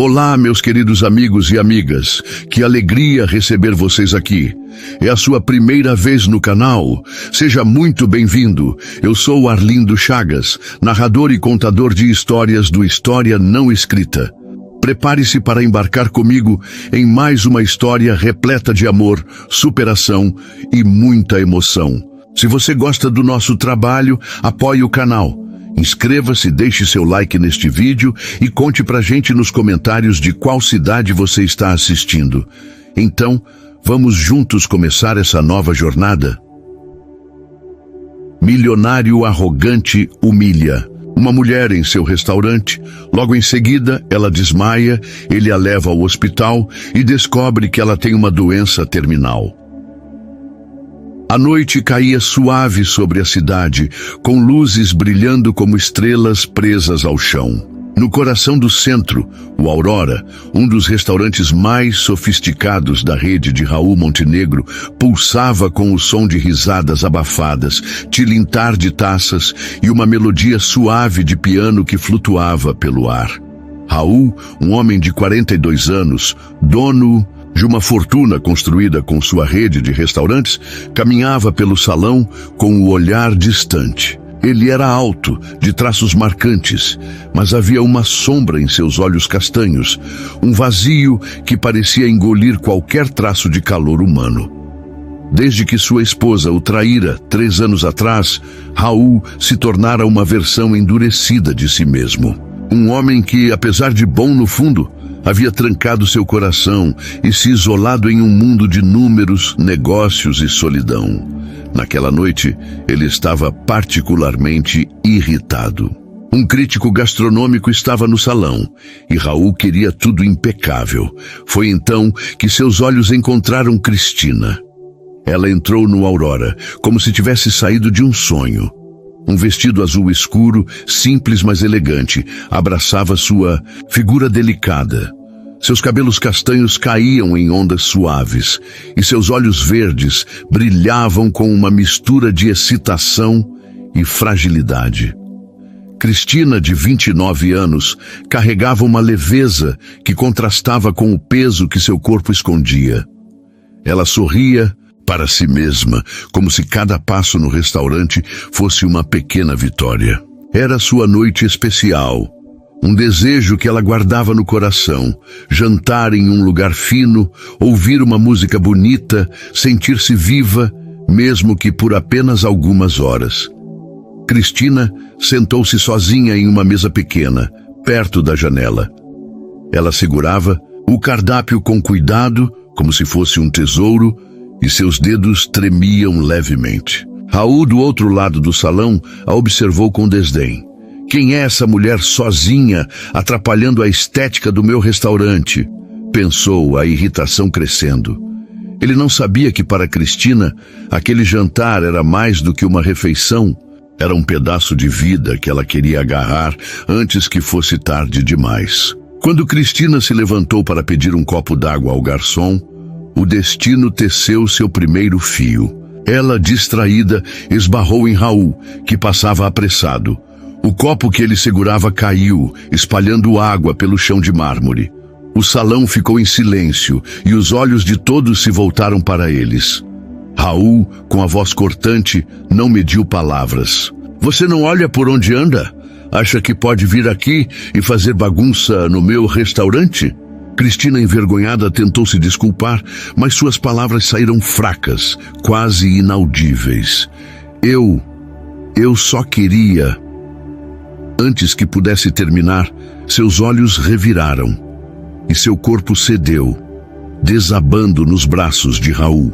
Olá, meus queridos amigos e amigas. Que alegria receber vocês aqui. É a sua primeira vez no canal? Seja muito bem-vindo. Eu sou o Arlindo Chagas, narrador e contador de histórias do História Não Escrita. Prepare-se para embarcar comigo em mais uma história repleta de amor, superação e muita emoção. Se você gosta do nosso trabalho, apoie o canal. Inscreva-se, deixe seu like neste vídeo e conte pra gente nos comentários de qual cidade você está assistindo. Então, vamos juntos começar essa nova jornada? Milionário arrogante humilha. Uma mulher em seu restaurante, logo em seguida ela desmaia, ele a leva ao hospital e descobre que ela tem uma doença terminal. A noite caía suave sobre a cidade, com luzes brilhando como estrelas presas ao chão. No coração do centro, o Aurora, um dos restaurantes mais sofisticados da rede de Raul Montenegro, pulsava com o som de risadas abafadas, tilintar de taças e uma melodia suave de piano que flutuava pelo ar. Raul, um homem de 42 anos, dono de uma fortuna construída com sua rede de restaurantes, caminhava pelo salão com o olhar distante. Ele era alto, de traços marcantes, mas havia uma sombra em seus olhos castanhos, um vazio que parecia engolir qualquer traço de calor humano. Desde que sua esposa o traíra 3 anos atrás, Raul se tornara uma versão endurecida de si mesmo. Um homem que, apesar de bom no fundo, havia trancado seu coração e se isolado em um mundo de números, negócios e solidão. Naquela noite, ele estava particularmente irritado. Um crítico gastronômico estava no salão e Raul queria tudo impecável. Foi então que seus olhos encontraram Cristina. Ela entrou no Aurora, como se tivesse saído de um sonho. Um vestido azul escuro, simples mas elegante, abraçava sua figura delicada. Seus cabelos castanhos caíam em ondas suaves e seus olhos verdes brilhavam com uma mistura de excitação e fragilidade. Cristina, de 29 anos, carregava uma leveza que contrastava com o peso que seu corpo escondia. Ela sorria para si mesma, como se cada passo no restaurante fosse uma pequena vitória. Era sua noite especial, um desejo que ela guardava no coração: jantar em um lugar fino, ouvir uma música bonita, sentir-se viva, mesmo que por apenas algumas horas. Cristina sentou-se sozinha em uma mesa pequena, perto da janela. Ela segurava o cardápio com cuidado, como se fosse um tesouro, e seus dedos tremiam levemente. Raul, do outro lado do salão, a observou com desdém. Quem é essa mulher sozinha, atrapalhando a estética do meu restaurante? Pensou, a irritação crescendo. Ele não sabia que para Cristina, aquele jantar era mais do que uma refeição. Era um pedaço de vida que ela queria agarrar antes que fosse tarde demais. Quando Cristina se levantou para pedir um copo d'água ao garçom, o destino teceu seu primeiro fio. Ela, distraída, esbarrou em Raul, que passava apressado. O copo que ele segurava caiu, espalhando água pelo chão de mármore. O salão ficou em silêncio e os olhos de todos se voltaram para eles. Raul, com a voz cortante, não mediu palavras. Você não olha por onde anda? Acha que pode vir aqui e fazer bagunça no meu restaurante? Cristina, envergonhada, tentou se desculpar, mas suas palavras saíram fracas, quase inaudíveis. Eu só queria... Antes que pudesse terminar, seus olhos reviraram e seu corpo cedeu, desabando nos braços de Raul.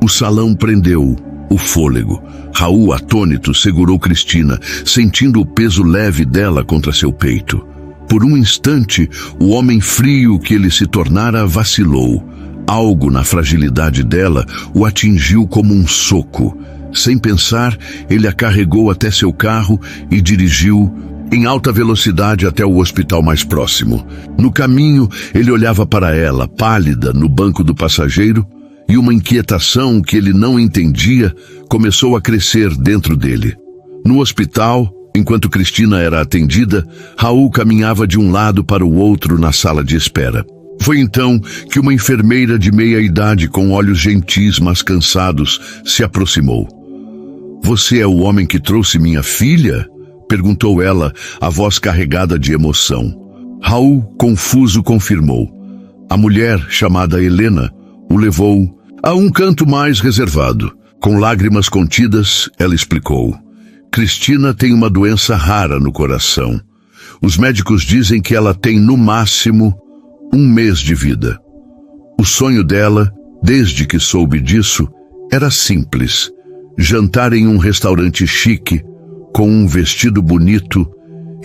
O salão prendeu o fôlego. Raul, atônito, segurou Cristina, sentindo o peso leve dela contra seu peito. Por um instante, o homem frio que ele se tornara vacilou. Algo na fragilidade dela o atingiu como um soco. Sem pensar, ele a carregou até seu carro e dirigiu em alta velocidade até o hospital mais próximo. No caminho, ele olhava para ela, pálida, no banco do passageiro, e uma inquietação que ele não entendia começou a crescer dentro dele. No hospital, Enquanto Cristina era atendida, Raul caminhava de um lado para o outro na sala de espera. Foi então que uma enfermeira de meia-idade com olhos gentis, mas cansados, se aproximou. "Você é o homem que trouxe minha filha?" perguntou ela, a voz carregada de emoção. Raul, confuso, confirmou. A mulher, chamada Helena, o levou a um canto mais reservado. Com lágrimas contidas, ela explicou. Cristina tem uma doença rara no coração. Os médicos dizem que ela tem, no máximo, 1 mês de vida. O sonho dela, desde que soube disso, era simples. Jantar em um restaurante chique, com um vestido bonito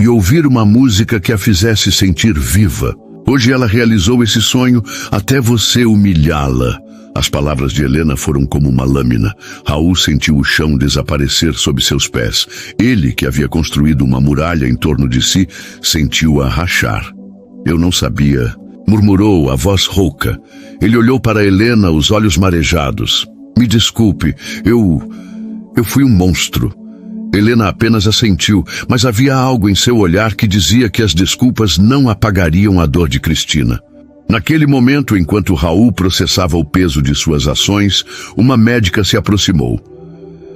e ouvir uma música que a fizesse sentir viva. Hoje ela realizou esse sonho até você humilhá-la. As palavras de Helena foram como uma lâmina. Raul sentiu o chão desaparecer sob seus pés. Ele, que havia construído uma muralha em torno de si, sentiu-a rachar. "Eu não sabia", murmurou a voz rouca. Ele olhou para Helena, os olhos marejados. "Me desculpe, eu fui um monstro." Helena apenas assentiu, mas havia algo em seu olhar que dizia que as desculpas não apagariam a dor de Cristina. Naquele momento, enquanto Raul processava o peso de suas ações, uma médica se aproximou.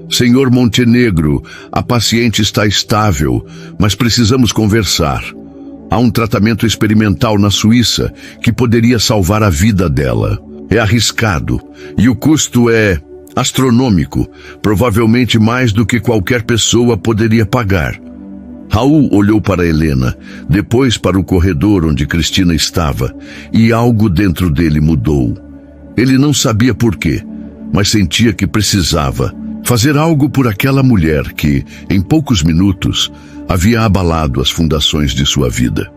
"Senhor Montenegro, a paciente está estável, mas precisamos conversar. Há um tratamento experimental na Suíça que poderia salvar a vida dela. É arriscado e o custo é astronômico, provavelmente mais do que qualquer pessoa poderia pagar." Raul olhou para Helena, depois para o corredor onde Cristina estava, e algo dentro dele mudou. Ele não sabia por quê, mas sentia que precisava fazer algo por aquela mulher que, em poucos minutos, havia abalado as fundações de sua vida.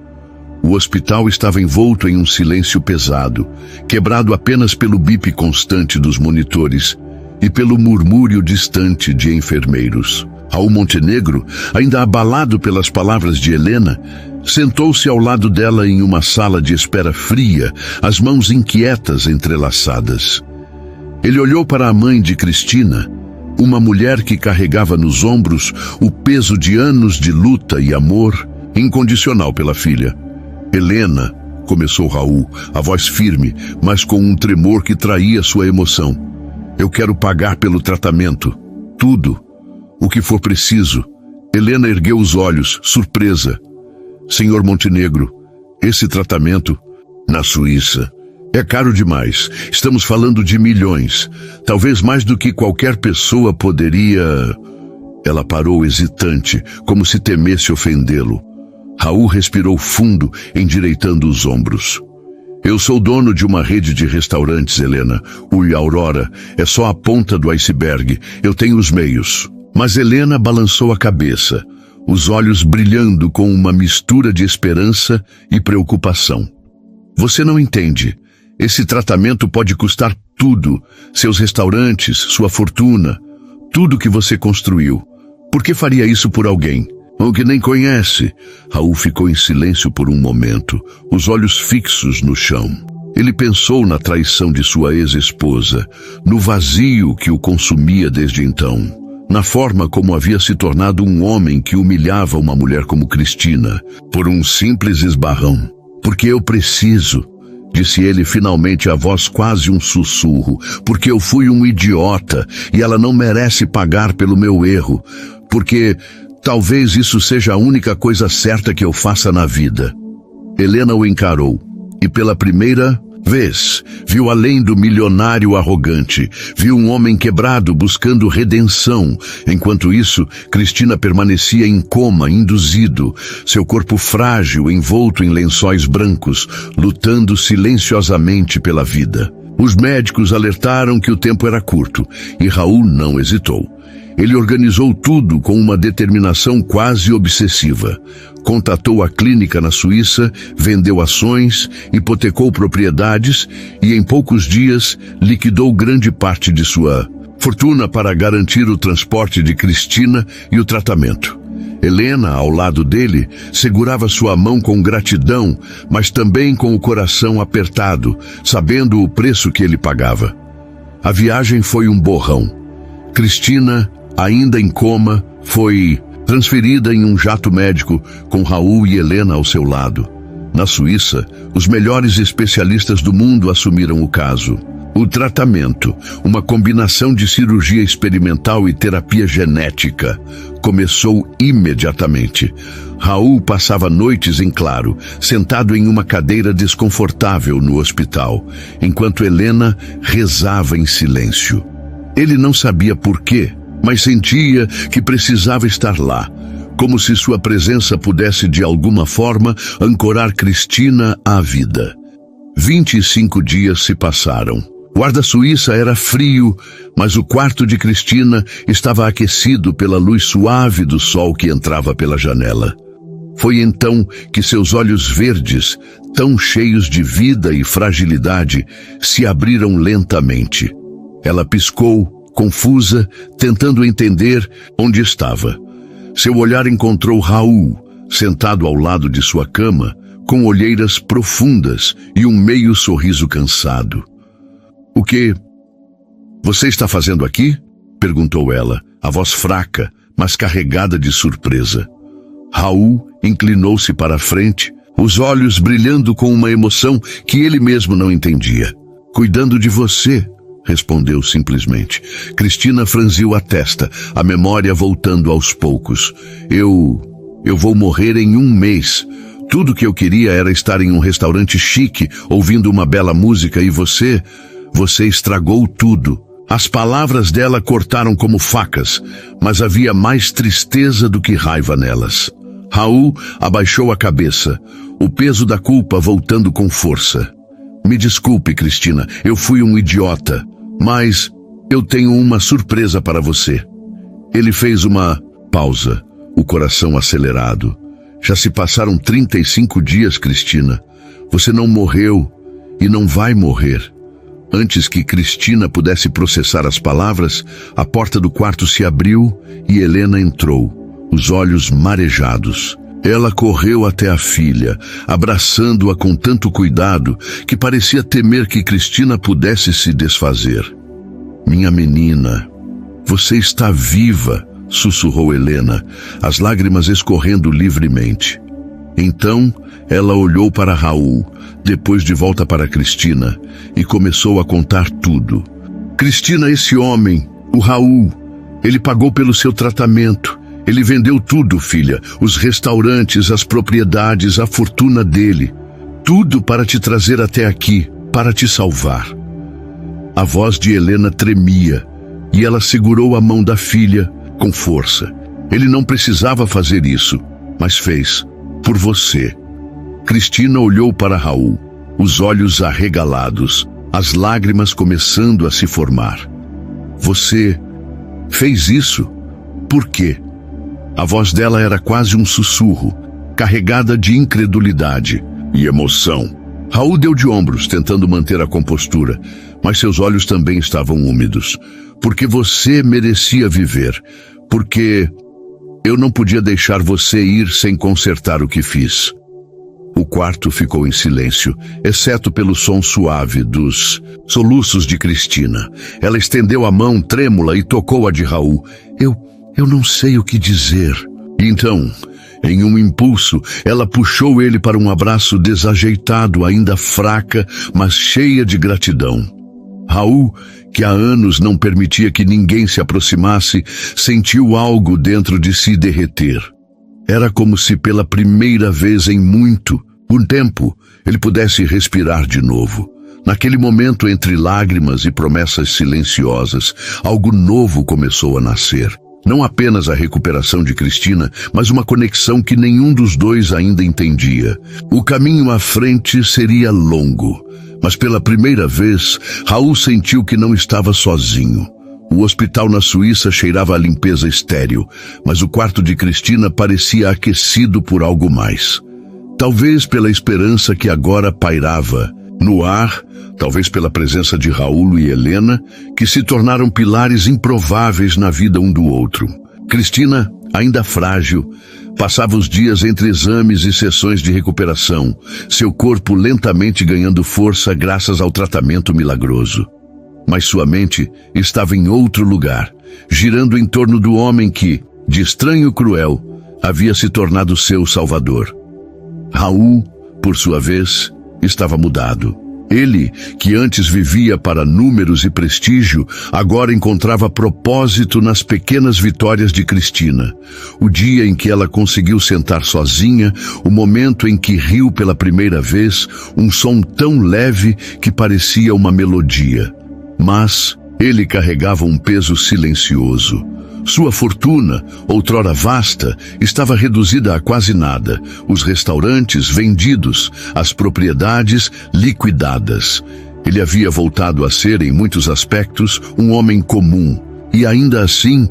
O hospital estava envolto em um silêncio pesado, quebrado apenas pelo bip constante dos monitores e pelo murmúrio distante de enfermeiros. Raul Montenegro, ainda abalado pelas palavras de Helena, sentou-se ao lado dela em uma sala de espera fria, as mãos inquietas entrelaçadas. Ele olhou para a mãe de Cristina, uma mulher que carregava nos ombros o peso de anos de luta e amor incondicional pela filha. "Helena", começou Raul, a voz firme, mas com um tremor que traía sua emoção. "Eu quero pagar pelo tratamento. Tudo. O que for preciso." Helena ergueu os olhos, surpresa. "Senhor Montenegro, esse tratamento na Suíça é caro demais. Estamos falando de milhões. Talvez mais do que qualquer pessoa poderia..." Ela parou hesitante, como se temesse ofendê-lo. Raul respirou fundo, endireitando os ombros. "Eu sou dono de uma rede de restaurantes, Helena. O Aurora é só a ponta do iceberg. Eu tenho os meios." Mas Helena balançou a cabeça, os olhos brilhando com uma mistura de esperança e preocupação. "Você não entende. Esse tratamento pode custar tudo. Seus restaurantes, sua fortuna, tudo que você construiu. Por que faria isso por alguém? O que nem conhece?" Raul ficou em silêncio por um momento, os olhos fixos no chão. Ele pensou na traição de sua ex-esposa, no vazio que o consumia desde então, na forma como havia se tornado um homem que humilhava uma mulher como Cristina, por um simples esbarrão. "Porque eu preciso", disse ele finalmente, a voz quase um sussurro. "Porque eu fui um idiota e ela não merece pagar pelo meu erro. Porque talvez isso seja a única coisa certa que eu faça na vida." Helena o encarou e pela primeira vez viu além do milionário arrogante, viu um homem quebrado buscando redenção. Enquanto isso, Cristina permanecia em coma, induzido, seu corpo frágil envolto em lençóis brancos, lutando silenciosamente pela vida. Os médicos alertaram que o tempo era curto e Raul não hesitou. Ele organizou tudo com uma determinação quase obsessiva. Contatou a clínica na Suíça, vendeu ações, hipotecou propriedades e em poucos dias liquidou grande parte de sua fortuna para garantir o transporte de Cristina e o tratamento. Helena, ao lado dele, segurava sua mão com gratidão, mas também com o coração apertado, sabendo o preço que ele pagava. A viagem foi um borrão. Cristina, ainda em coma, foi transferida em um jato médico com Raul e Helena ao seu lado. Na Suíça, os melhores especialistas do mundo assumiram o caso. O tratamento, uma combinação de cirurgia experimental e terapia genética, começou imediatamente. Raul passava noites em claro, sentado em uma cadeira desconfortável no hospital, enquanto Helena rezava em silêncio. Ele não sabia por quê, mas sentia que precisava estar lá, como se sua presença pudesse de alguma forma ancorar Cristina à vida. 25 dias se passaram. O ar da Suíça era frio, mas o quarto de Cristina estava aquecido pela luz suave do sol que entrava pela janela. Foi então que seus olhos verdes, tão cheios de vida e fragilidade, se abriram lentamente. Ela piscou, confusa, tentando entender onde estava. Seu olhar encontrou Raul, sentado ao lado de sua cama, com olheiras profundas e um meio sorriso cansado. "O que você está fazendo aqui?" perguntou ela, a voz fraca, mas carregada de surpresa. Raul inclinou-se para a frente, os olhos brilhando com uma emoção que ele mesmo não entendia. "Cuidando de você", respondeu simplesmente. Cristina franziu a testa, a memória voltando aos poucos. Eu vou morrer em 1 mês. Tudo que eu queria era estar em um restaurante chique, ouvindo uma bela música, e você estragou tudo." As palavras dela cortaram como facas, mas havia mais tristeza do que raiva nelas. Raul abaixou a cabeça, o peso da culpa voltando com força. "Me desculpe, Cristina, eu fui um idiota, mas eu tenho uma surpresa para você." Ele fez uma pausa, o coração acelerado. "Já se passaram 35 dias, Cristina. Você não morreu e não vai morrer." Antes que Cristina pudesse processar as palavras, a porta do quarto se abriu e Helena entrou, os olhos marejados. Ela correu até a filha, abraçando-a com tanto cuidado que parecia temer que Cristina pudesse se desfazer. "Minha menina, você está viva", sussurrou Helena, as lágrimas escorrendo livremente. Então, ela olhou para Raul, depois de volta para Cristina, e começou a contar tudo. "Cristina, esse homem, o Raul, ele pagou pelo seu tratamento. Ele vendeu tudo, filha, os restaurantes, as propriedades, a fortuna dele. Tudo para te trazer até aqui, para te salvar." A voz de Helena tremia, e ela segurou a mão da filha com força. "Ele não precisava fazer isso, mas fez. Por você." Cristina olhou para Raul, os olhos arregalados, as lágrimas começando a se formar. "Você fez isso? Por quê?" A voz dela era quase um sussurro, carregada de incredulidade e emoção. Raul deu de ombros, tentando manter a compostura, mas seus olhos também estavam úmidos. "Porque você merecia viver. Porque eu não podia deixar você ir sem consertar o que fiz." O quarto ficou em silêncio, exceto pelo som suave dos soluços de Cristina. Ela estendeu a mão trêmula e tocou a de Raul. Eu não sei o que dizer." Então, em um impulso, ela puxou ele para um abraço desajeitado, ainda fraca, mas cheia de gratidão. Raul, que há anos não permitia que ninguém se aproximasse, sentiu algo dentro de si derreter. Era como se pela primeira vez em muito tempo ele pudesse respirar de novo. Naquele momento, entre lágrimas e promessas silenciosas, algo novo começou a nascer. Não apenas a recuperação de Cristina, mas uma conexão que nenhum dos dois ainda entendia. O caminho à frente seria longo, mas pela primeira vez, Raul sentiu que não estava sozinho. O hospital na Suíça cheirava a limpeza estéril, mas o quarto de Cristina parecia aquecido por algo mais. Talvez pela esperança que agora pairava no ar, talvez pela presença de Raul e Helena, que se tornaram pilares improváveis na vida um do outro. Cristina, ainda frágil, passava os dias entre exames e sessões de recuperação, seu corpo lentamente ganhando força graças ao tratamento milagroso. Mas sua mente estava em outro lugar, girando em torno do homem que, de estranho cruel, havia se tornado seu salvador. Raul, por sua vez, estava mudado. Ele, que antes vivia para números e prestígio, agora encontrava propósito nas pequenas vitórias de Cristina. O dia em que ela conseguiu sentar sozinha, o momento em que riu pela primeira vez, um som tão leve que parecia uma melodia. Mas ele carregava um peso silencioso. Sua fortuna, outrora vasta, estava reduzida a quase nada. Os restaurantes vendidos, as propriedades liquidadas. Ele havia voltado a ser, em muitos aspectos, um homem comum. E ainda assim,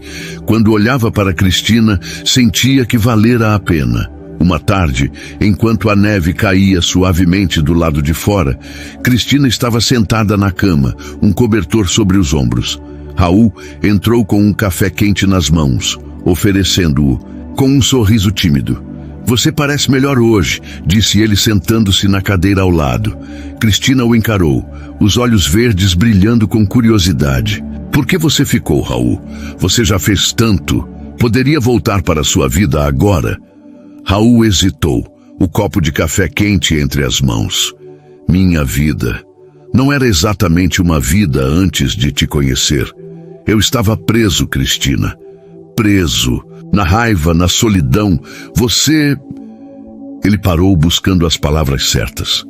quando olhava para Cristina, sentia que valera a pena. Uma tarde, enquanto a neve caía suavemente do lado de fora, Cristina estava sentada na cama, um cobertor sobre os ombros. Raul entrou com um café quente nas mãos, oferecendo-o, com um sorriso tímido. "Você parece melhor hoje", disse ele sentando-se na cadeira ao lado. Cristina o encarou, os olhos verdes brilhando com curiosidade. "Por que você ficou, Raul? Você já fez tanto. Poderia voltar para sua vida agora?" Raul hesitou, o copo de café quente entre as mãos. "Minha vida não era exatamente uma vida antes de te conhecer. Eu estava preso, Cristina. Preso, na raiva, na solidão. Você..." Ele parou buscando as palavras certas.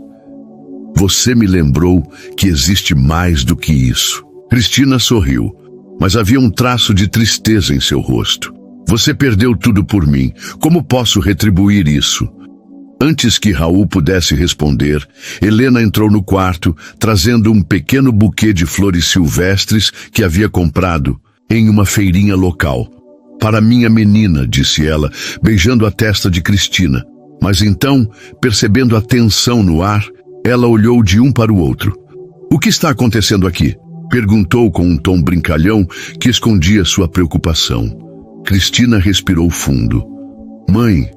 "Você me lembrou que existe mais do que isso." Cristina sorriu, mas havia um traço de tristeza em seu rosto. "Você perdeu tudo por mim. Como posso retribuir isso?" Antes que Raul pudesse responder, Helena entrou no quarto, trazendo um pequeno buquê de flores silvestres que havia comprado em uma feirinha local. "Para minha menina", disse ela, beijando a testa de Cristina. Mas então, percebendo a tensão no ar, ela olhou de um para o outro. "O que está acontecendo aqui?" perguntou com um tom brincalhão que escondia sua preocupação. Cristina respirou fundo. "Mãe,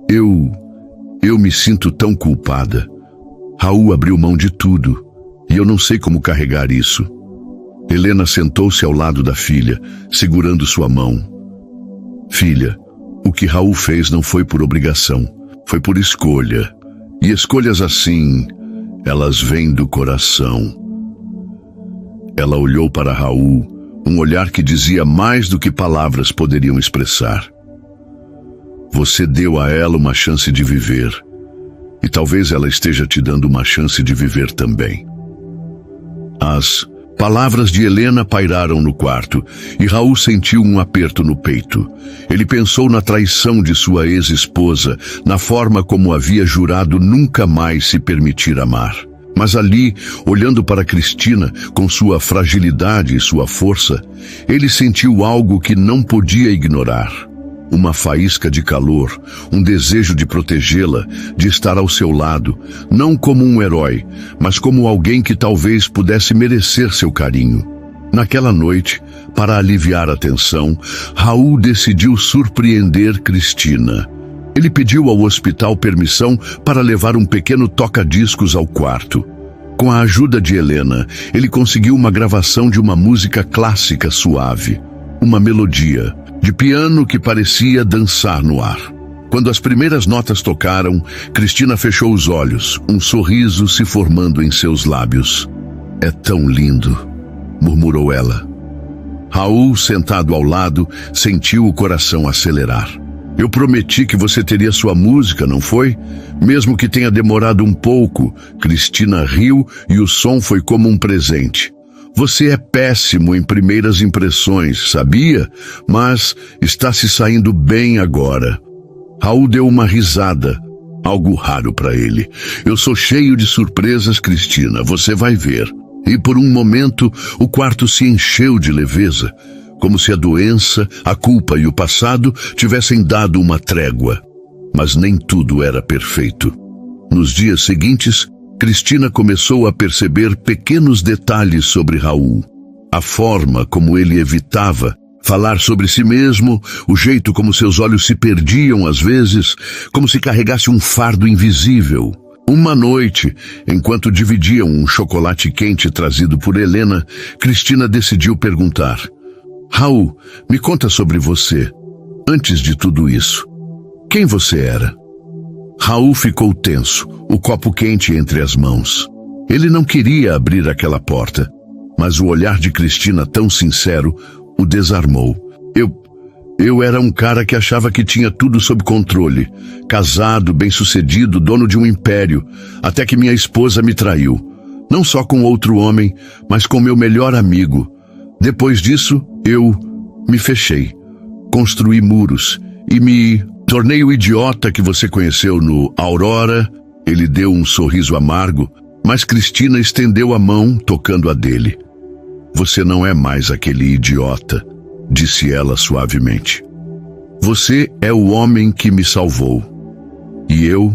eu me sinto tão culpada. Raul abriu mão de tudo, e eu não sei como carregar isso." Helena sentou-se ao lado da filha, segurando sua mão. "Filha, o que Raul fez não foi por obrigação, foi por escolha. E escolhas assim, elas vêm do coração." Ela olhou para Raul, um olhar que dizia mais do que palavras poderiam expressar. "Você deu a ela uma chance de viver, e talvez ela esteja te dando uma chance de viver também." As palavras de Helena pairaram no quarto, e Raul sentiu um aperto no peito. Ele pensou na traição de sua ex-esposa, na forma como havia jurado nunca mais se permitir amar. Mas ali, olhando para Cristina, com sua fragilidade e sua força, ele sentiu algo que não podia ignorar. Uma faísca de calor, um desejo de protegê-la, de estar ao seu lado, não como um herói, mas como alguém que talvez pudesse merecer seu carinho. Naquela noite, para aliviar a tensão, Raul decidiu surpreender Cristina. Ele pediu ao hospital permissão para levar um pequeno toca-discos ao quarto. Com a ajuda de Helena, ele conseguiu uma gravação de uma música clássica suave, uma melodia de piano que parecia dançar no ar. Quando as primeiras notas tocaram, Cristina fechou os olhos, um sorriso se formando em seus lábios. "É tão lindo", murmurou ela. Raul, sentado ao lado, sentiu o coração acelerar. "Eu prometi que você teria sua música, não foi? Mesmo que tenha demorado um pouco." Cristina riu e o som foi como um presente. "Você é péssimo em primeiras impressões, sabia? Mas está se saindo bem agora." Raul deu uma risada, algo raro para ele. "Eu sou cheio de surpresas, Cristina, você vai ver." E por um momento, o quarto se encheu de leveza, como se a doença, a culpa e o passado tivessem dado uma trégua. Mas nem tudo era perfeito. Nos dias seguintes, Cristina começou a perceber pequenos detalhes sobre Raul. A forma como ele evitava falar sobre si mesmo, o jeito como seus olhos se perdiam às vezes, como se carregasse um fardo invisível. Uma noite, enquanto dividiam um chocolate quente trazido por Helena, Cristina decidiu perguntar: "Raul, me conta sobre você. antes de tudo isso, quem você era? Raul ficou tenso, o copo quente entre as mãos. Ele não queria abrir aquela porta, mas o olhar de Cristina, tão sincero, o desarmou. Eu era um cara que achava que tinha tudo sob controle. Casado, bem-sucedido, dono de um império, até que minha esposa me traiu. Não só com outro homem, mas com meu melhor amigo. Depois disso, eu me fechei. Construí muros e me tornei o idiota que você conheceu no Aurora. Ele deu um sorriso amargo, mas Cristina estendeu a mão, tocando a dele. Você não é mais aquele idiota, disse ela suavemente. Você é o homem que me salvou. E eu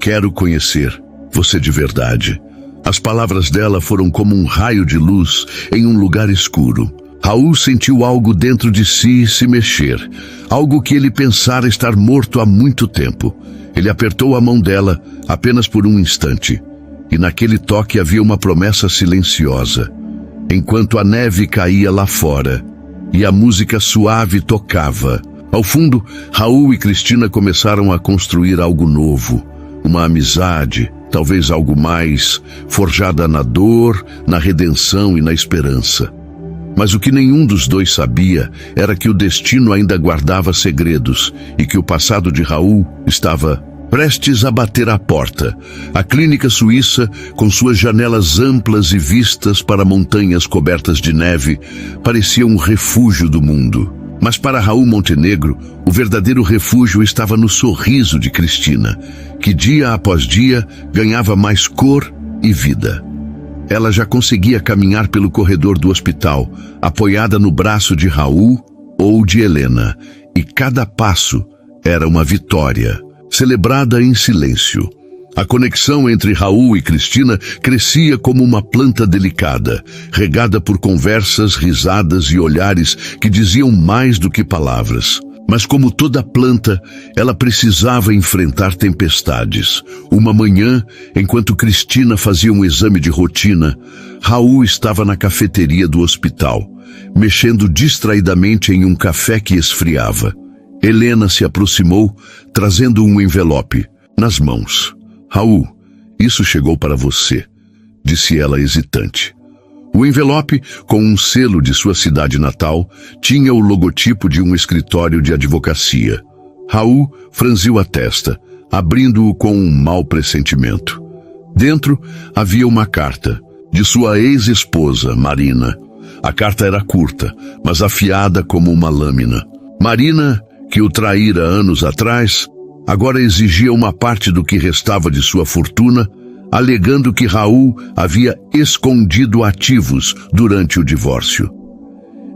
quero conhecer você de verdade. As palavras dela foram como um raio de luz em um lugar escuro. Raul sentiu algo dentro de si se mexer, algo que ele pensara estar morto há muito tempo. Ele apertou a mão dela apenas por um instante, e naquele toque havia uma promessa silenciosa. Enquanto a neve caía lá fora e a música suave tocava, ao fundo, Raul e Cristina começaram a construir algo novo, uma amizade, talvez algo mais, forjada na dor, na redenção e na esperança. Mas o que nenhum dos dois sabia era que o destino ainda guardava segredos e que o passado de Raul estava prestes a bater à porta. A clínica suíça, com suas janelas amplas e vistas para montanhas cobertas de neve, parecia um refúgio do mundo. Mas para Raul Montenegro, o verdadeiro refúgio estava no sorriso de Cristina, que dia após dia ganhava mais cor e vida. Ela já conseguia caminhar pelo corredor do hospital, apoiada no braço de Raul ou de Helena, e cada passo era uma vitória, celebrada em silêncio. A conexão entre Raul e Cristina crescia como uma planta delicada, regada por conversas, risadas e olhares que diziam mais do que palavras. Mas como toda planta, ela precisava enfrentar tempestades. Uma manhã, enquanto Cristina fazia um exame de rotina, Raul estava na cafeteria do hospital, mexendo distraidamente em um café que esfriava. Helena se aproximou, trazendo um envelope nas mãos. Raul, isso chegou para você, disse ela hesitante. O envelope, com um selo de sua cidade natal, tinha o logotipo de um escritório de advocacia. Raul franziu a testa, abrindo-o com um mau pressentimento. Dentro havia uma carta, de sua ex-esposa, Marina. A carta era curta, mas afiada como uma lâmina. Marina, que o traíra anos atrás, agora exigia uma parte do que restava de sua fortuna, alegando que Raul havia escondido ativos durante o divórcio.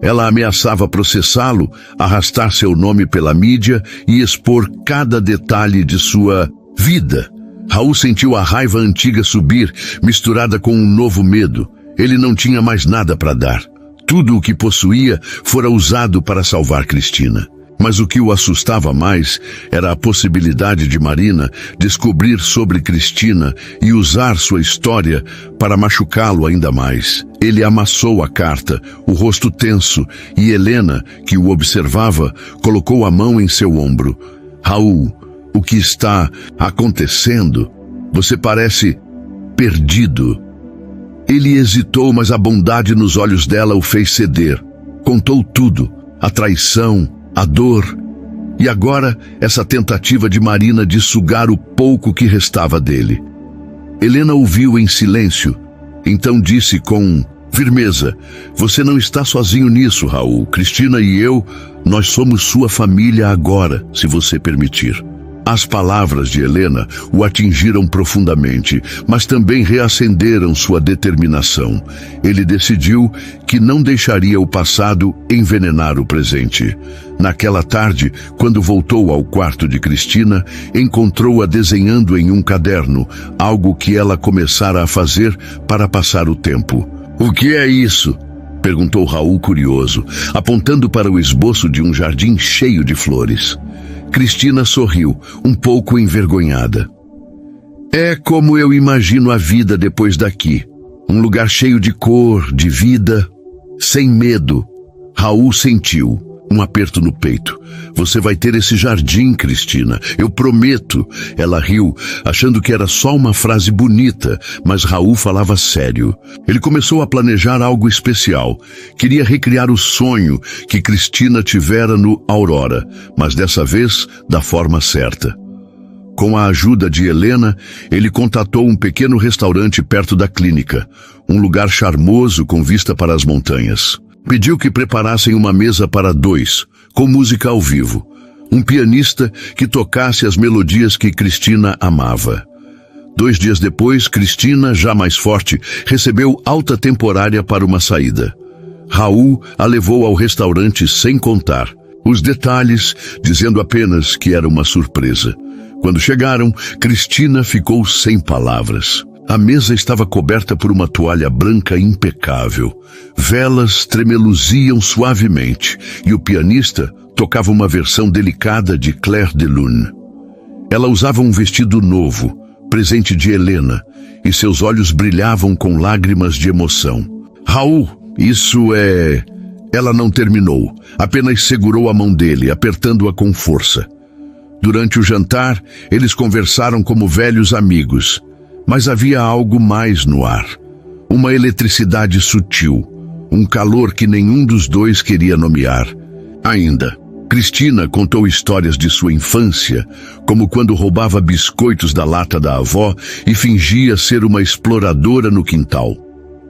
Ela ameaçava processá-lo, arrastar seu nome pela mídia e expor cada detalhe de sua vida. Raul sentiu a raiva antiga subir, misturada com um novo medo. Ele não tinha mais nada para dar. Tudo o que possuía fora usado para salvar Cristina. Mas o que o assustava mais era a possibilidade de Marina descobrir sobre Cristina e usar sua história para machucá-lo ainda mais. Ele amassou a carta, o rosto tenso, e Helena, que o observava, colocou a mão em seu ombro. Raul, o que está acontecendo? Você parece perdido. Ele hesitou, mas a bondade nos olhos dela o fez ceder. Contou tudo, a traição, a dor, e agora essa tentativa de Marina de sugar o pouco que restava dele. Helena ouviu em silêncio, então disse com firmeza: você não está sozinho nisso, Raul. Cristina e eu, nós somos sua família agora, se você permitir. As palavras de Helena o atingiram profundamente, mas também reacenderam sua determinação. Ele decidiu que não deixaria o passado envenenar o presente. Naquela tarde, quando voltou ao quarto de Cristina, encontrou-a desenhando em um caderno, algo que ela começara a fazer para passar o tempo. O que é isso? Perguntou Raul curioso, apontando para o esboço de um jardim cheio de flores. Cristina sorriu, um pouco envergonhada. É como eu imagino a vida depois daqui. Um lugar cheio de cor, de vida, sem medo. Raul sentiu Um aperto no peito. Você vai ter esse jardim, Cristina. Eu prometo. Ela riu, achando que era só uma frase bonita, mas Raul falava sério. Ele começou a planejar algo especial. Queria recriar o sonho que Cristina tivera no Aurora, mas dessa vez da forma certa. Com a ajuda de Helena, ele contatou um pequeno restaurante perto da clínica, um lugar charmoso com vista para as montanhas. Pediu que preparassem uma mesa para 2, com música ao vivo. Um pianista que tocasse as melodias que Cristina amava. 2 dias depois, Cristina, já mais forte, recebeu alta temporária para uma saída. Raul a levou ao restaurante sem contar os detalhes, dizendo apenas que era uma surpresa. Quando chegaram, Cristina ficou sem palavras. A mesa estava coberta por uma toalha branca impecável. Velas tremeluziam suavemente e o pianista tocava uma versão delicada de Clair de Lune. Ela usava um vestido novo, presente de Helena, e seus olhos brilhavam com lágrimas de emoção. Raul, isso é... Ela não terminou, apenas segurou a mão dele, apertando-a com força. Durante o jantar, eles conversaram como velhos amigos. Mas havia algo mais no ar. Uma eletricidade sutil. Um calor que nenhum dos dois queria nomear. Ainda, Cristina contou histórias de sua infância, como quando roubava biscoitos da lata da avó e fingia ser uma exploradora no quintal.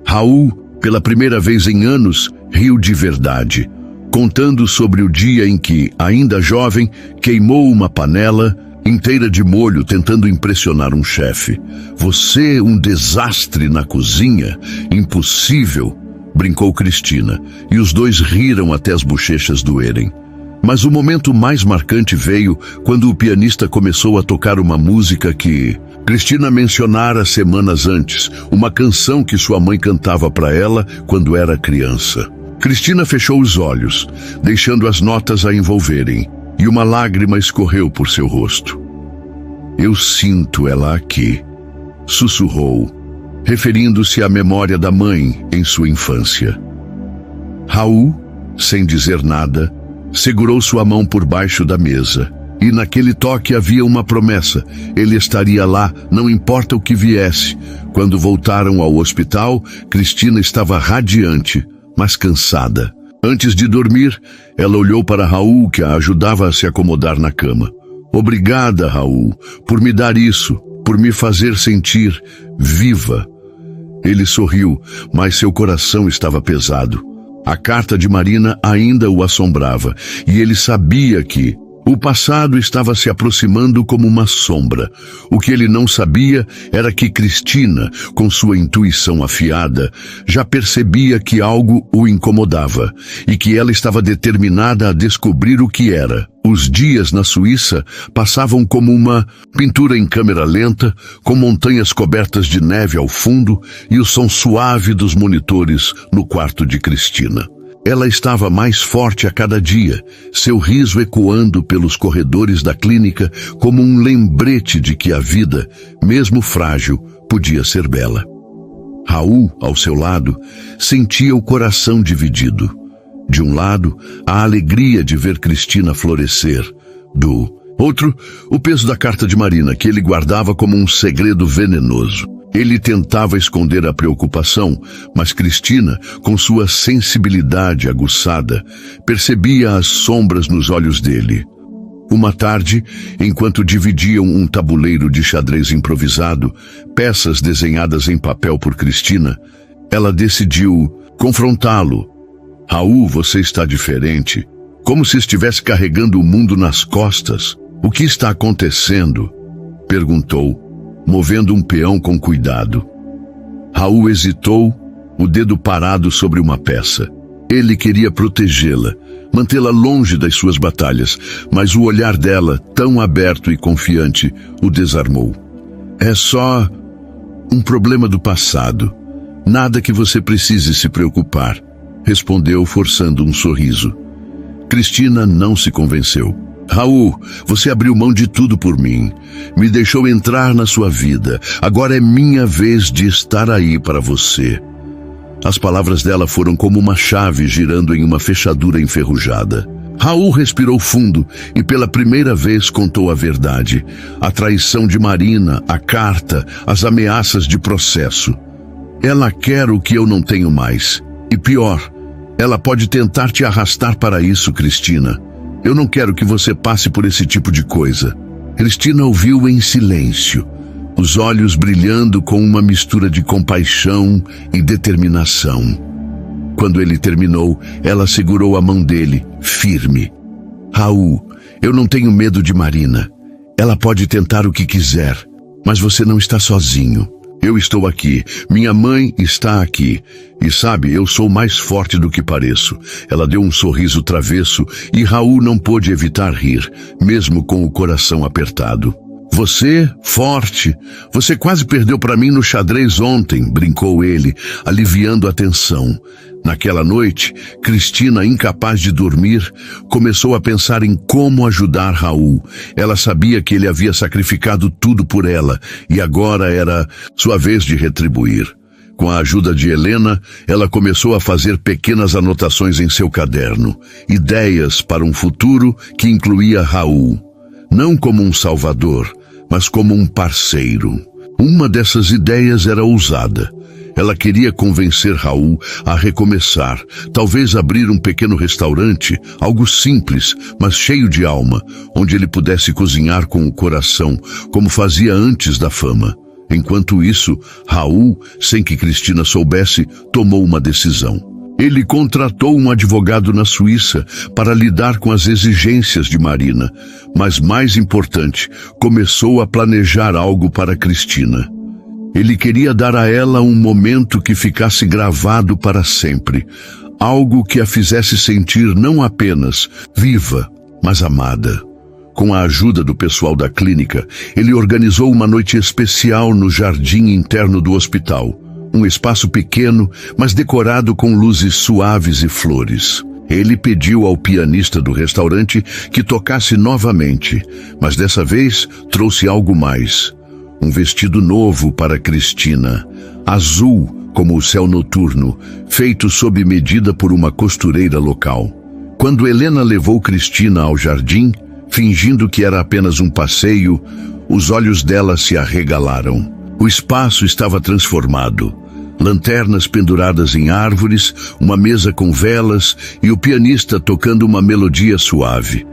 Raul, pela primeira vez em anos, riu de verdade, contando sobre o dia em que, ainda jovem, queimou uma panela inteira de molho tentando impressionar um chefe. Você, um desastre na cozinha? Impossível, brincou Cristina, e os dois riram até as bochechas doerem. Mas o momento mais marcante veio quando o pianista começou a tocar uma música que Cristina mencionara semanas antes, uma canção que sua mãe cantava para ela quando era criança. Cristina fechou os olhos, deixando as notas a envolverem. E uma lágrima escorreu por seu rosto. Eu sinto ela aqui, sussurrou, referindo-se à memória da mãe em sua infância. Raul, sem dizer nada, segurou sua mão por baixo da mesa. E naquele toque havia uma promessa. Ele estaria lá, não importa o que viesse. Quando voltaram ao hospital, Cristina estava radiante, mas cansada. Antes de dormir, ela olhou para Raul, que a ajudava a se acomodar na cama. Obrigada, Raul, por me dar isso, por me fazer sentir viva. Ele sorriu, mas seu coração estava pesado. A carta de Marina ainda o assombrava, e ele sabia que o passado estava se aproximando como uma sombra. O que ele não sabia era que Cristina, com sua intuição afiada, já percebia que algo o incomodava e que ela estava determinada a descobrir o que era. Os dias na Suíça passavam como uma pintura em câmera lenta, com montanhas cobertas de neve ao fundo e o som suave dos monitores no quarto de Cristina. Ela estava mais forte a cada dia, seu riso ecoando pelos corredores da clínica como um lembrete de que a vida, mesmo frágil, podia ser bela. Raul, ao seu lado, sentia o coração dividido. De um lado, a alegria de ver Cristina florescer. Do outro, o peso da carta de Marina, que ele guardava como um segredo venenoso. Ele tentava esconder a preocupação, mas Cristina, com sua sensibilidade aguçada, percebia as sombras nos olhos dele. Uma tarde, enquanto dividiam um tabuleiro de xadrez improvisado, peças desenhadas em papel por Cristina, ela decidiu confrontá-lo. Raul, você está diferente, como se estivesse carregando o mundo nas costas. O que está acontecendo? Perguntou, movendo um peão com cuidado. Raul hesitou, o dedo parado sobre uma peça. Ele queria protegê-la, mantê-la longe das suas batalhas, mas o olhar dela, tão aberto e confiante, o desarmou. É só um problema do passado. Nada que você precise se preocupar, respondeu, forçando um sorriso. Cristina não se convenceu. Raul, você abriu mão de tudo por mim. Me deixou entrar na sua vida. Agora é minha vez de estar aí para você. As palavras dela foram como uma chave girando em uma fechadura enferrujada. Raul respirou fundo e pela primeira vez contou a verdade. A traição de Marina, a carta, as ameaças de processo. Ela quer o que eu não tenho mais. E pior, ela pode tentar te arrastar para isso, Cristina. Eu não quero que você passe por esse tipo de coisa. Cristina ouviu em silêncio, os olhos brilhando com uma mistura de compaixão e determinação. Quando ele terminou, ela segurou a mão dele, firme. Raul, eu não tenho medo de Marina. Ela pode tentar o que quiser, mas você não está sozinho. Eu estou aqui, minha mãe está aqui. E sabe, eu sou mais forte do que pareço. Ela deu um sorriso travesso e Raul não pôde evitar rir, mesmo com o coração apertado. Você, forte, você quase perdeu para mim no xadrez ontem, brincou ele, aliviando a tensão. Naquela noite, Cristina, incapaz de dormir, começou a pensar em como ajudar Raul. Ela sabia que ele havia sacrificado tudo por ela e agora era sua vez de retribuir. Com a ajuda de Helena, ela começou a fazer pequenas anotações em seu caderno, ideias para um futuro que incluía Raul. Não como um salvador, mas como um parceiro. Uma dessas ideias era ousada. Ela queria convencer Raul a recomeçar, talvez abrir um pequeno restaurante, algo simples, mas cheio de alma, onde ele pudesse cozinhar com o coração, como fazia antes da fama. Enquanto isso, Raul, sem que Cristina soubesse, tomou uma decisão. Ele contratou um advogado na Suíça para lidar com as exigências de Marina, mas mais importante, começou a planejar algo para Cristina. Ele queria dar a ela um momento que ficasse gravado para sempre, algo que a fizesse sentir não apenas viva, mas amada. Com a ajuda do pessoal da clínica, ele organizou uma noite especial no jardim interno do hospital. Um espaço pequeno, mas decorado com luzes suaves e flores. Ele pediu ao pianista do restaurante que tocasse novamente, mas dessa vez trouxe algo mais. Um vestido novo para Cristina, azul como o céu noturno, feito sob medida por uma costureira local. Quando Helena levou Cristina ao jardim, fingindo que era apenas um passeio, os olhos dela se arregalaram. O espaço estava transformado. Lanternas penduradas em árvores, uma mesa com velas e o pianista tocando uma melodia suave.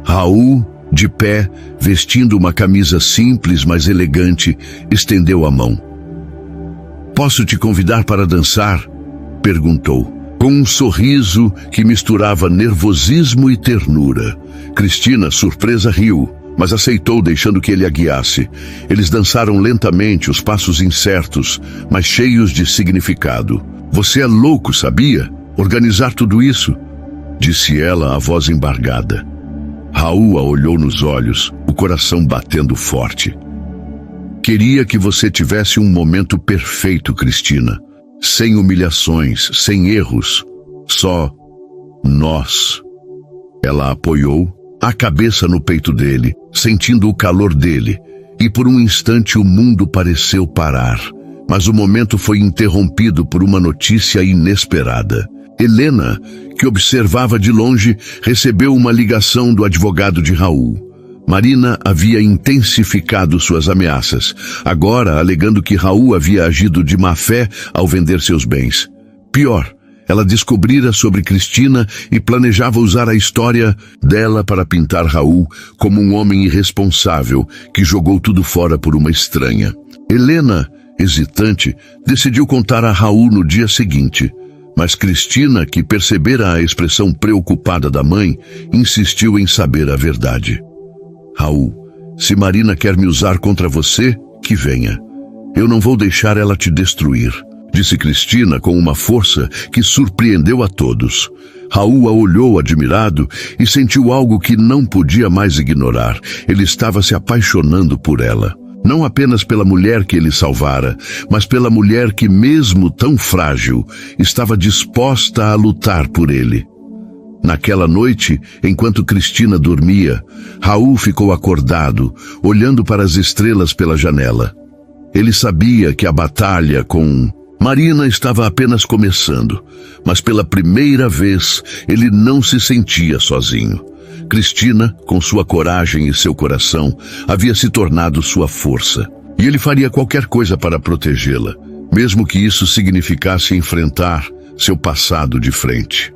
Raul, de pé, vestindo uma camisa simples, mas elegante, estendeu a mão. "Posso te convidar para dançar?" perguntou, com um sorriso que misturava nervosismo e ternura. Cristina, surpresa, riu, mas aceitou, deixando que ele a guiasse. Eles dançaram lentamente, os passos incertos, mas cheios de significado. "Você é louco, sabia? Organizar tudo isso?" disse ela, a voz embargada. Raul a olhou nos olhos, o coração batendo forte. "Queria que você tivesse um momento perfeito, Cristina. Sem humilhações, sem erros. Só nós." Ela apoiou a cabeça no peito dele, sentindo o calor dele, e por um instante o mundo pareceu parar. Mas o momento foi interrompido por uma notícia inesperada. Helena, que observava de longe, recebeu uma ligação do advogado de Raul. Marina havia intensificado suas ameaças, agora alegando que Raul havia agido de má fé ao vender seus bens. Pior, ela descobrira sobre Cristina e planejava usar a história dela para pintar Raul como um homem irresponsável que jogou tudo fora por uma estranha. Helena, hesitante, decidiu contar a Raul no dia seguinte, mas Cristina, que percebera a expressão preocupada da mãe, insistiu em saber a verdade. "Raul, se Marina quer me usar contra você, que venha. Eu não vou deixar ela te destruir", disse Cristina com uma força que surpreendeu a todos. Raul a olhou admirado e sentiu algo que não podia mais ignorar. Ele estava se apaixonando por ela. Não apenas pela mulher que ele salvara, mas pela mulher que, mesmo tão frágil, estava disposta a lutar por ele. Naquela noite, enquanto Cristina dormia, Raul ficou acordado, olhando para as estrelas pela janela. Ele sabia que a batalha com Marina estava apenas começando, mas pela primeira vez ele não se sentia sozinho. Cristina, com sua coragem e seu coração, havia se tornado sua força. E ele faria qualquer coisa para protegê-la, mesmo que isso significasse enfrentar seu passado de frente.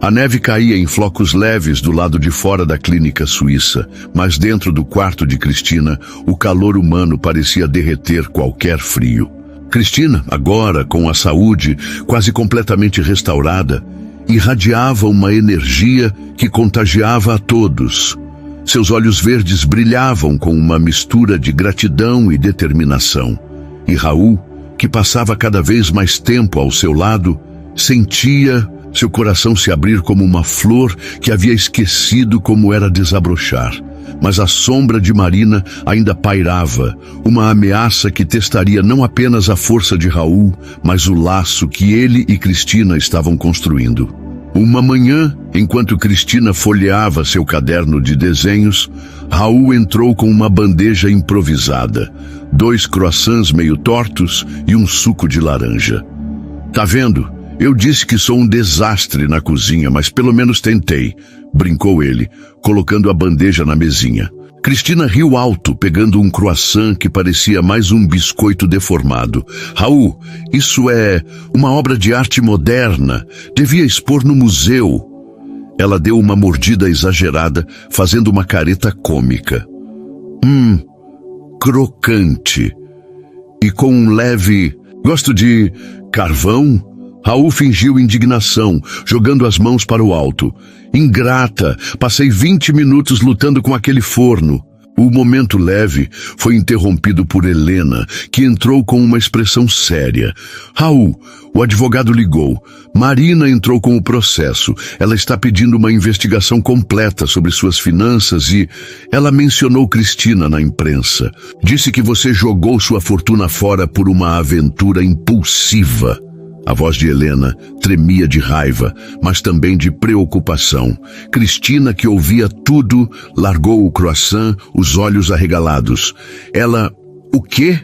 A neve caía em flocos leves do lado de fora da clínica suíça, mas dentro do quarto de Cristina, o calor humano parecia derreter qualquer frio. Cristina, agora com a saúde quase completamente restaurada, irradiava uma energia que contagiava a todos. Seus olhos verdes brilhavam com uma mistura de gratidão e determinação. E Raul, que passava cada vez mais tempo ao seu lado, sentia seu coração se abrir como uma flor que havia esquecido como era desabrochar. Mas a sombra de Marina ainda pairava, uma ameaça que testaria não apenas a força de Raul, mas o laço que ele e Cristina estavam construindo. Uma manhã, enquanto Cristina folheava seu caderno de desenhos, Raul entrou com uma bandeja improvisada, 2 croissants meio tortos e um suco de laranja. "Tá vendo? Eu disse que sou um desastre na cozinha, mas pelo menos tentei", brincou ele, colocando a bandeja na mesinha. Cristina riu alto, pegando um croissant que parecia mais um biscoito deformado. "Raul, isso é uma obra de arte moderna. Devia expor no museu." Ela deu uma mordida exagerada, fazendo uma careta cômica. Crocante. E com um leve... "Gosto de carvão?" Raul fingiu indignação, jogando as mãos para o alto. "Ingrata, passei 20 minutos lutando com aquele forno." O momento leve foi interrompido por Helena, que entrou com uma expressão séria. "Raul, o advogado ligou. Marina entrou com o processo. Ela está pedindo uma investigação completa sobre suas finanças e ela mencionou Cristina na imprensa. Disse que você jogou sua fortuna fora por uma aventura impulsiva." A voz de Helena tremia de raiva, mas também de preocupação. Cristina, que ouvia tudo, largou o croissant, os olhos arregalados. "Ela... o quê?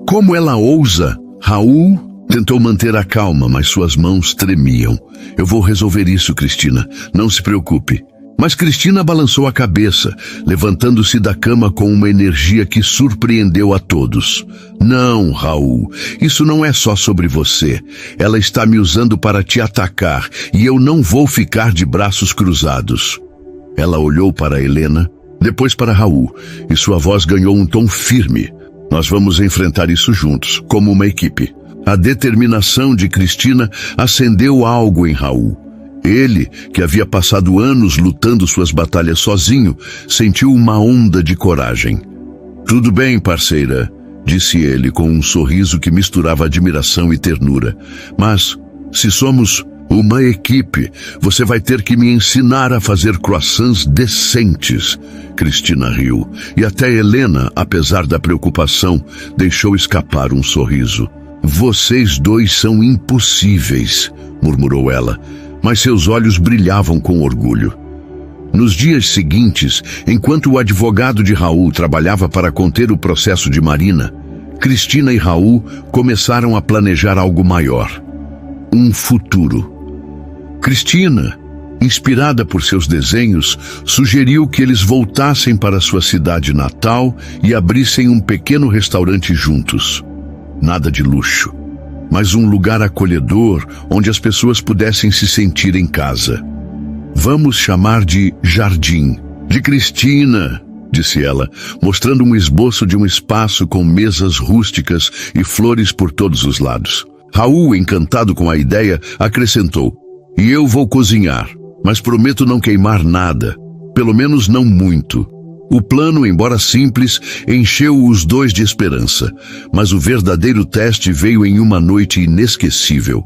Como ela ousa?" Raul tentou manter a calma, mas suas mãos tremiam. "Eu vou resolver isso, Cristina. Não se preocupe." Mas Cristina balançou a cabeça, levantando-se da cama com uma energia que surpreendeu a todos. "Não, Raul, isso não é só sobre você. Ela está me usando para te atacar e eu não vou ficar de braços cruzados." Ela olhou para Helena, depois para Raul, e sua voz ganhou um tom firme. "Nós vamos enfrentar isso juntos, como uma equipe." A determinação de Cristina acendeu algo em Raul. Ele, que havia passado anos lutando suas batalhas sozinho, sentiu uma onda de coragem. "Tudo bem, parceira", disse ele com um sorriso que misturava admiração e ternura. "Mas, se somos uma equipe, você vai ter que me ensinar a fazer croissants decentes." Cristina riu, e até Helena, apesar da preocupação, deixou escapar um sorriso. "Vocês dois são impossíveis", murmurou ela, mas seus olhos brilhavam com orgulho. Nos dias seguintes, enquanto o advogado de Raul trabalhava para conter o processo de Marina, Cristina e Raul começaram a planejar algo maior. Um futuro. Cristina, inspirada por seus desenhos, sugeriu que eles voltassem para sua cidade natal e abrissem um pequeno restaurante juntos. Nada de luxo, mas um lugar acolhedor onde as pessoas pudessem se sentir em casa. "Vamos chamar de Jardim de Cristina", disse ela, mostrando um esboço de um espaço com mesas rústicas e flores por todos os lados. Raul, encantado com a ideia, acrescentou: "E eu vou cozinhar, mas prometo não queimar nada, pelo menos não muito." O plano, embora simples, encheu os dois de esperança, mas o verdadeiro teste veio em uma noite inesquecível.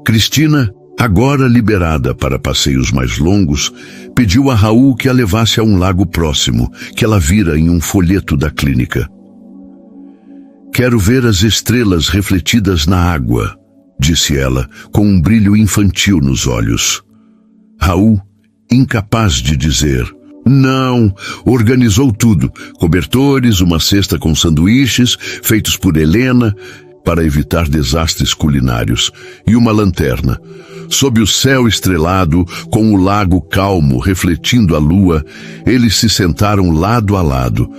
Cristina, agora liberada para passeios mais longos, pediu a Raul que a levasse a um lago próximo, que ela vira em um folheto da clínica. "Quero ver as estrelas refletidas na água", disse ela, com um brilho infantil nos olhos. Raul, incapaz de dizer não, organizou tudo: cobertores, uma cesta com sanduíches, feitos por Helena. para evitar desastres culinários, e uma lanterna. Sob o céu estrelado, com o lago calmo refletindo a lua, eles se sentaram lado a lado.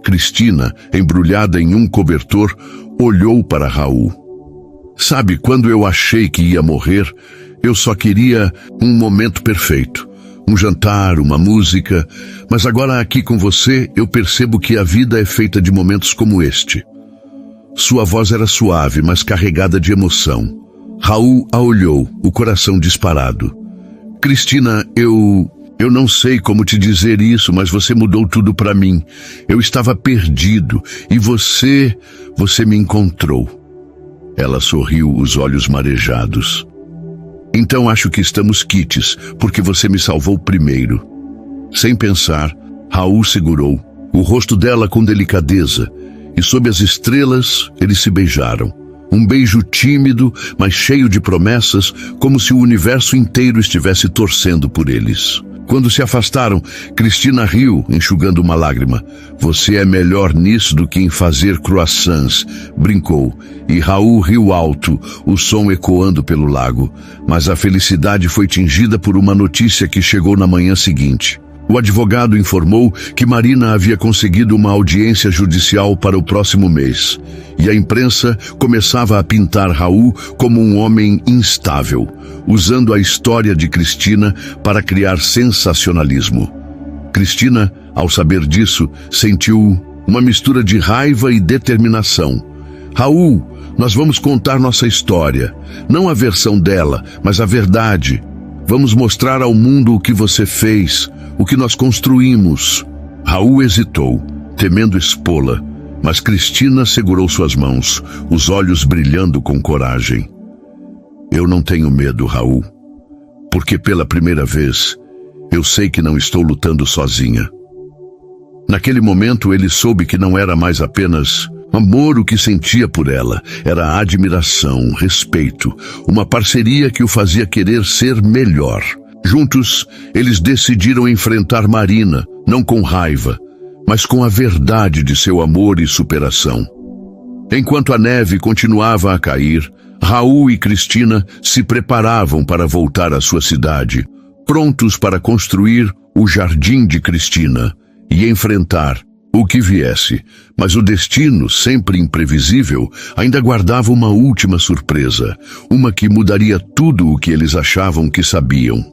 Cristina, embrulhada em um cobertor, olhou para Raul. Sabe, quando eu achei que ia morrer, eu só queria um momento perfeito. Um jantar, uma música, mas agora aqui com você eu percebo que a vida é feita de momentos como este. Sua voz era suave, mas carregada de emoção. Raul a olhou, o coração disparado. Cristina, eu não sei como te dizer isso, mas você mudou tudo para mim. Eu estava perdido e você me encontrou. Ela sorriu, os olhos marejados. Então acho que estamos quites, porque você me salvou primeiro. Sem pensar, Raul segurou o rosto dela com delicadeza, e sob as estrelas eles se beijaram. Um beijo tímido, mas cheio de promessas, como se o universo inteiro estivesse torcendo por eles. Quando se afastaram, Cristina riu, enxugando uma lágrima. Você é melhor nisso do que em fazer croissants, brincou. E Raul riu alto, o som ecoando pelo lago. Mas a felicidade foi tingida por uma notícia que chegou na manhã seguinte. O advogado informou que Marina havia conseguido uma audiência judicial para o próximo mês. E a imprensa começava a pintar Raul como um homem instável, usando a história de Cristina para criar sensacionalismo. Cristina, ao saber disso, sentiu uma mistura de raiva e determinação. Raul, nós vamos contar nossa história, não a versão dela, mas a verdade. Vamos mostrar ao mundo o que você fez, o que nós construímos. Raul hesitou, temendo expô-la, mas Cristina segurou suas mãos, os olhos brilhando com coragem. Eu não tenho medo, Raul, porque pela primeira vez eu sei que não estou lutando sozinha. Naquele momento ele soube que não era mais apenas amor o que sentia por ela, era admiração, respeito, uma parceria que o fazia querer ser melhor. Juntos, eles decidiram enfrentar Marina, não com raiva, mas com a verdade de seu amor e superação. Enquanto a neve continuava a cair, Raul e Cristina se preparavam para voltar à sua cidade, prontos para construir o Jardim de Cristina e enfrentar o que viesse. Mas o destino, sempre imprevisível, ainda guardava uma última surpresa, uma que mudaria tudo o que eles achavam que sabiam.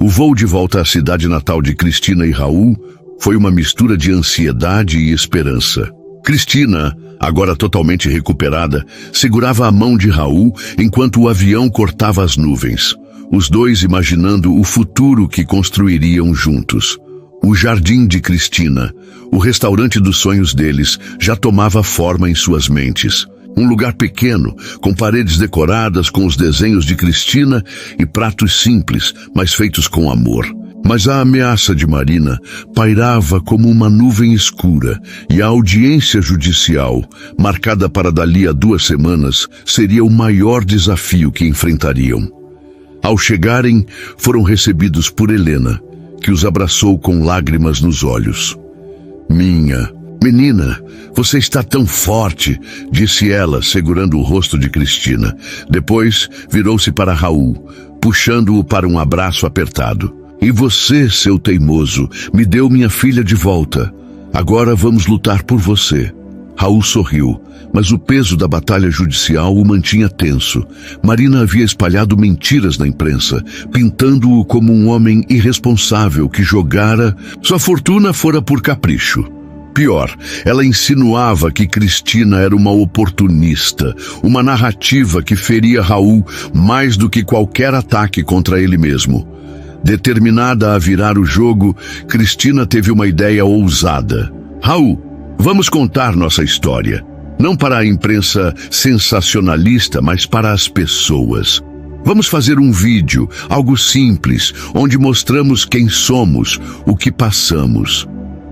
O voo de volta à cidade natal de Cristina e Raul foi uma mistura de ansiedade e esperança. Cristina, agora totalmente recuperada, segurava a mão de Raul enquanto o avião cortava as nuvens, os dois imaginando o futuro que construiriam juntos. O Jardim de Cristina, o restaurante dos sonhos deles, já tomava forma em suas mentes. Um lugar pequeno, com paredes decoradas com os desenhos de Cristina e pratos simples, mas feitos com amor. Mas a ameaça de Marina pairava como uma nuvem escura, e a audiência judicial, marcada para dali a 2 semanas, seria o maior desafio que enfrentariam. Ao chegarem, foram recebidos por Helena, que os abraçou com lágrimas nos olhos. Minha menina, você está tão forte, disse ela, segurando o rosto de Cristina. Depois, virou-se para Raul, puxando-o para um abraço apertado. E você, seu teimoso, me deu minha filha de volta. Agora vamos lutar por você. Raul sorriu, mas o peso da batalha judicial o mantinha tenso. Marina havia espalhado mentiras na imprensa, pintando-o como um homem irresponsável que jogara sua fortuna fora por capricho. Pior, ela insinuava que Cristina era uma oportunista, uma narrativa que feria Raul mais do que qualquer ataque contra ele mesmo. Determinada a virar o jogo, Cristina teve uma ideia ousada. Raul, vamos contar nossa história. Não para a imprensa sensacionalista, mas para as pessoas. Vamos fazer um vídeo, algo simples, onde mostramos quem somos, o que passamos.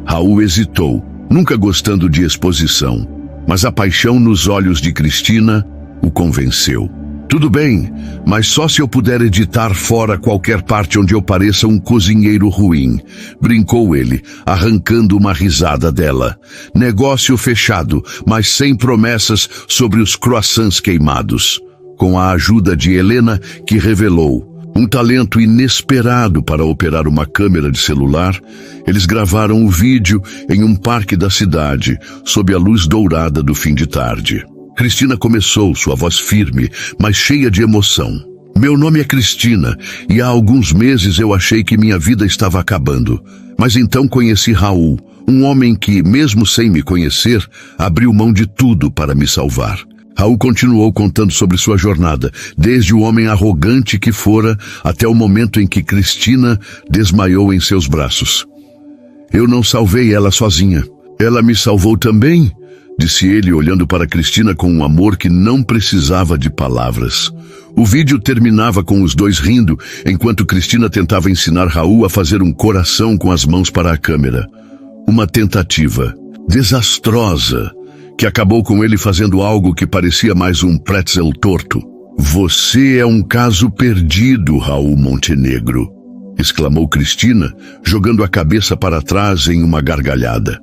Raul hesitou, nunca gostando de exposição, mas a paixão nos olhos de Cristina o convenceu. Tudo bem, mas só se eu puder editar fora qualquer parte onde eu pareça um cozinheiro ruim, brincou ele, arrancando uma risada dela. Negócio fechado, mas sem promessas sobre os croissants queimados. Com a ajuda de Helena, que revelou um talento inesperado para operar uma câmera de celular, eles gravaram o vídeo em um parque da cidade, sob a luz dourada do fim de tarde. Cristina começou, sua voz firme, mas cheia de emoção. Meu nome é Cristina, e há alguns meses eu achei que minha vida estava acabando. Mas então conheci Raul, um homem que, mesmo sem me conhecer, abriu mão de tudo para me salvar. Raul continuou contando sobre sua jornada, desde o homem arrogante que fora até o momento em que Cristina desmaiou em seus braços. Eu não salvei ela sozinha. Ela me salvou também, disse ele, olhando para Cristina com um amor que não precisava de palavras. O vídeo terminava com os dois rindo, enquanto Cristina tentava ensinar Raul a fazer um coração com as mãos para a câmera. Uma tentativa desastrosa, que acabou com ele fazendo algo que parecia mais um pretzel torto. Você é um caso perdido, Raul Montenegro, exclamou Cristina, jogando a cabeça para trás em uma gargalhada.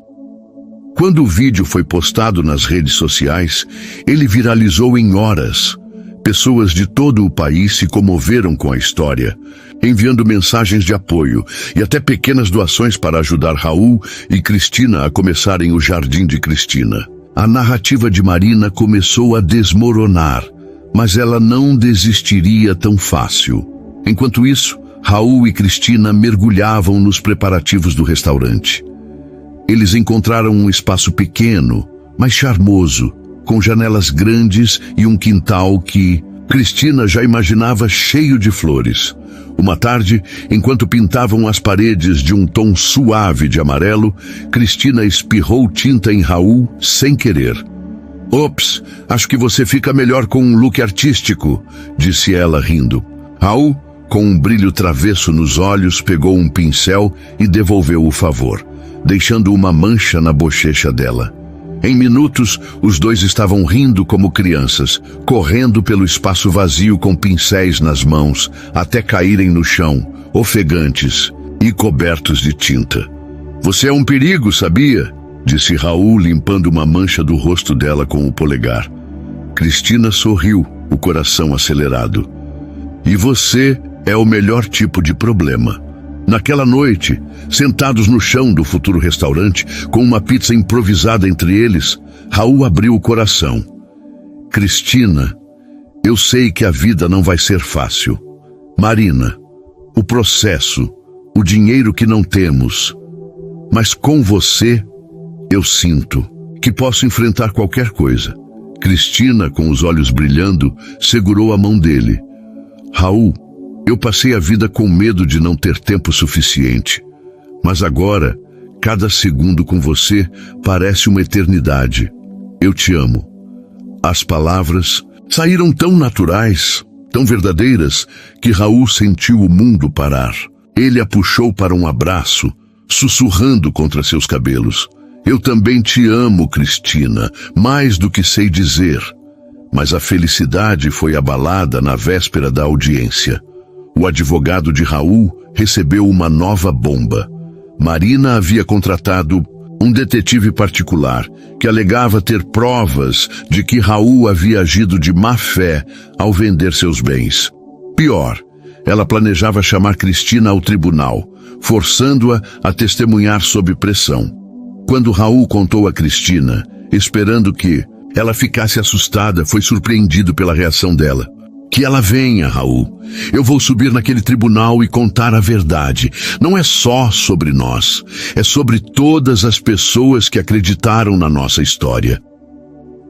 Quando o vídeo foi postado nas redes sociais, ele viralizou em horas. Pessoas de todo o país se comoveram com a história, enviando mensagens de apoio e até pequenas doações para ajudar Raul e Cristina a começarem o Jardim de Cristina. A narrativa de Marina começou a desmoronar, mas ela não desistiria tão fácil. Enquanto isso, Raul e Cristina mergulhavam nos preparativos do restaurante. Eles encontraram um espaço pequeno, mas charmoso, com janelas grandes e um quintal que Cristina já imaginava cheio de flores. Uma tarde, enquanto pintavam as paredes de um tom suave de amarelo, Cristina espirrou tinta em Raul sem querer. Ops, acho que você fica melhor com um look artístico, disse ela rindo. Raul, com um brilho travesso nos olhos, pegou um pincel e devolveu o favor, deixando uma mancha na bochecha dela. Em minutos, os dois estavam rindo como crianças, correndo pelo espaço vazio com pincéis nas mãos, até caírem no chão, ofegantes e cobertos de tinta. Você é um perigo, sabia? Disse Raul, limpando uma mancha do rosto dela com o polegar. Cristina sorriu, o coração acelerado. E você é o melhor tipo de problema. Naquela noite, sentados no chão do futuro restaurante, com uma pizza improvisada entre eles, Raul abriu o coração. Cristina, eu sei que a vida não vai ser fácil. Marina, o processo, o dinheiro que não temos. Mas com você, eu sinto que posso enfrentar qualquer coisa. Cristina, com os olhos brilhando, segurou a mão dele. Raul, eu passei a vida com medo de não ter tempo suficiente. Mas agora, cada segundo com você parece uma eternidade. Eu te amo. As palavras saíram tão naturais, tão verdadeiras, que Raul sentiu o mundo parar. Ele a puxou para um abraço, sussurrando contra seus cabelos. Eu também te amo, Cristina, mais do que sei dizer. Mas a felicidade foi abalada na véspera da audiência. O advogado de Raul recebeu uma nova bomba. Marina havia contratado um detetive particular que alegava ter provas de que Raul havia agido de má fé ao vender seus bens. Pior, ela planejava chamar Cristina ao tribunal, forçando-a a testemunhar sob pressão. Quando Raul contou a Cristina, esperando que ela ficasse assustada, foi surpreendido pela reação dela. Que ela venha, Raul. Eu vou subir naquele tribunal e contar a verdade. Não é só sobre nós, é sobre todas as pessoas que acreditaram na nossa história.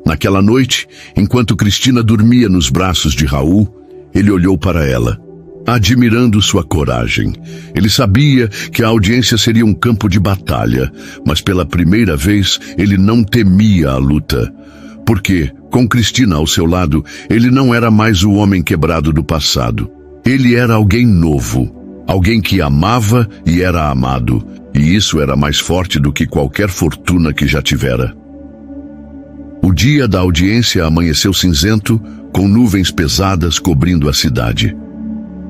Naquela noite, enquanto Cristina dormia nos braços de Raul, ele olhou para ela, admirando sua coragem. Ele sabia que a audiência seria um campo de batalha, mas pela primeira vez ele não temia a luta. Porque, com Cristina ao seu lado, ele não era mais o homem quebrado do passado. Ele era alguém novo, alguém que amava e era amado, e isso era mais forte do que qualquer fortuna que já tivera. O dia da audiência amanheceu cinzento, com nuvens pesadas cobrindo a cidade.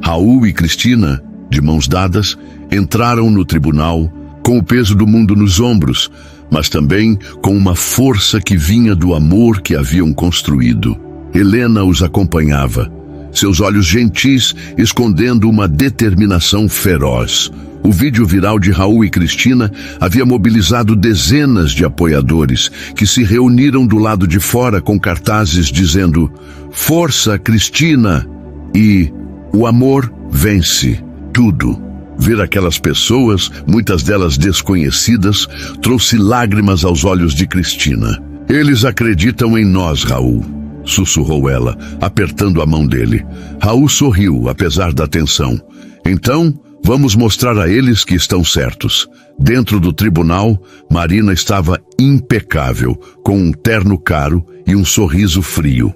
Raul e Cristina, de mãos dadas, entraram no tribunal com o peso do mundo nos ombros, mas também com uma força que vinha do amor que haviam construído. Helena os acompanhava, seus olhos gentis escondendo uma determinação feroz. O vídeo viral de Raul e Cristina havia mobilizado dezenas de apoiadores que se reuniram do lado de fora com cartazes dizendo "Força, Cristina!" e "O amor vence tudo." Ver aquelas pessoas, muitas delas desconhecidas, trouxe lágrimas aos olhos de Cristina. "Eles acreditam em nós, Raul", sussurrou ela, apertando a mão dele. Raul sorriu, apesar da tensão. "Então, vamos mostrar a eles que estão certos." Dentro do tribunal, Marina estava impecável, com um terno caro e um sorriso frio.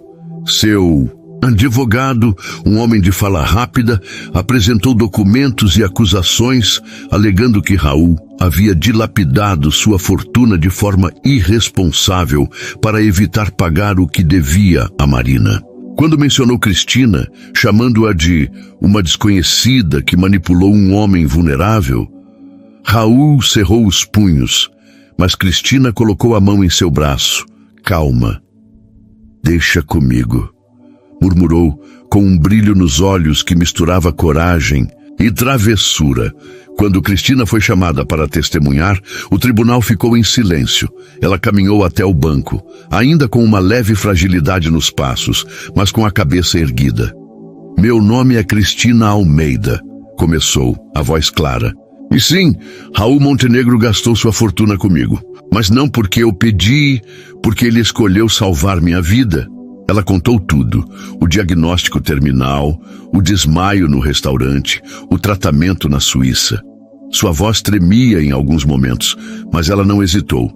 Seu advogado, um homem de fala rápida, apresentou documentos e acusações, alegando que Raul havia dilapidado sua fortuna de forma irresponsável para evitar pagar o que devia a Marina. Quando mencionou Cristina, chamando-a de uma desconhecida que manipulou um homem vulnerável, Raul cerrou os punhos, mas Cristina colocou a mão em seu braço. "Calma. Deixa comigo", murmurou, com um brilho nos olhos que misturava coragem e travessura. Quando Cristina foi chamada para testemunhar, o tribunal ficou em silêncio. Ela caminhou até o banco, ainda com uma leve fragilidade nos passos, mas com a cabeça erguida. "Meu nome é Cristina Almeida", começou, a voz clara. "E sim, Raul Montenegro gastou sua fortuna comigo, mas não porque eu pedi, porque ele escolheu salvar minha vida." Ela contou tudo: o diagnóstico terminal, o desmaio no restaurante, o tratamento na Suíça. Sua voz tremia em alguns momentos, mas ela não hesitou.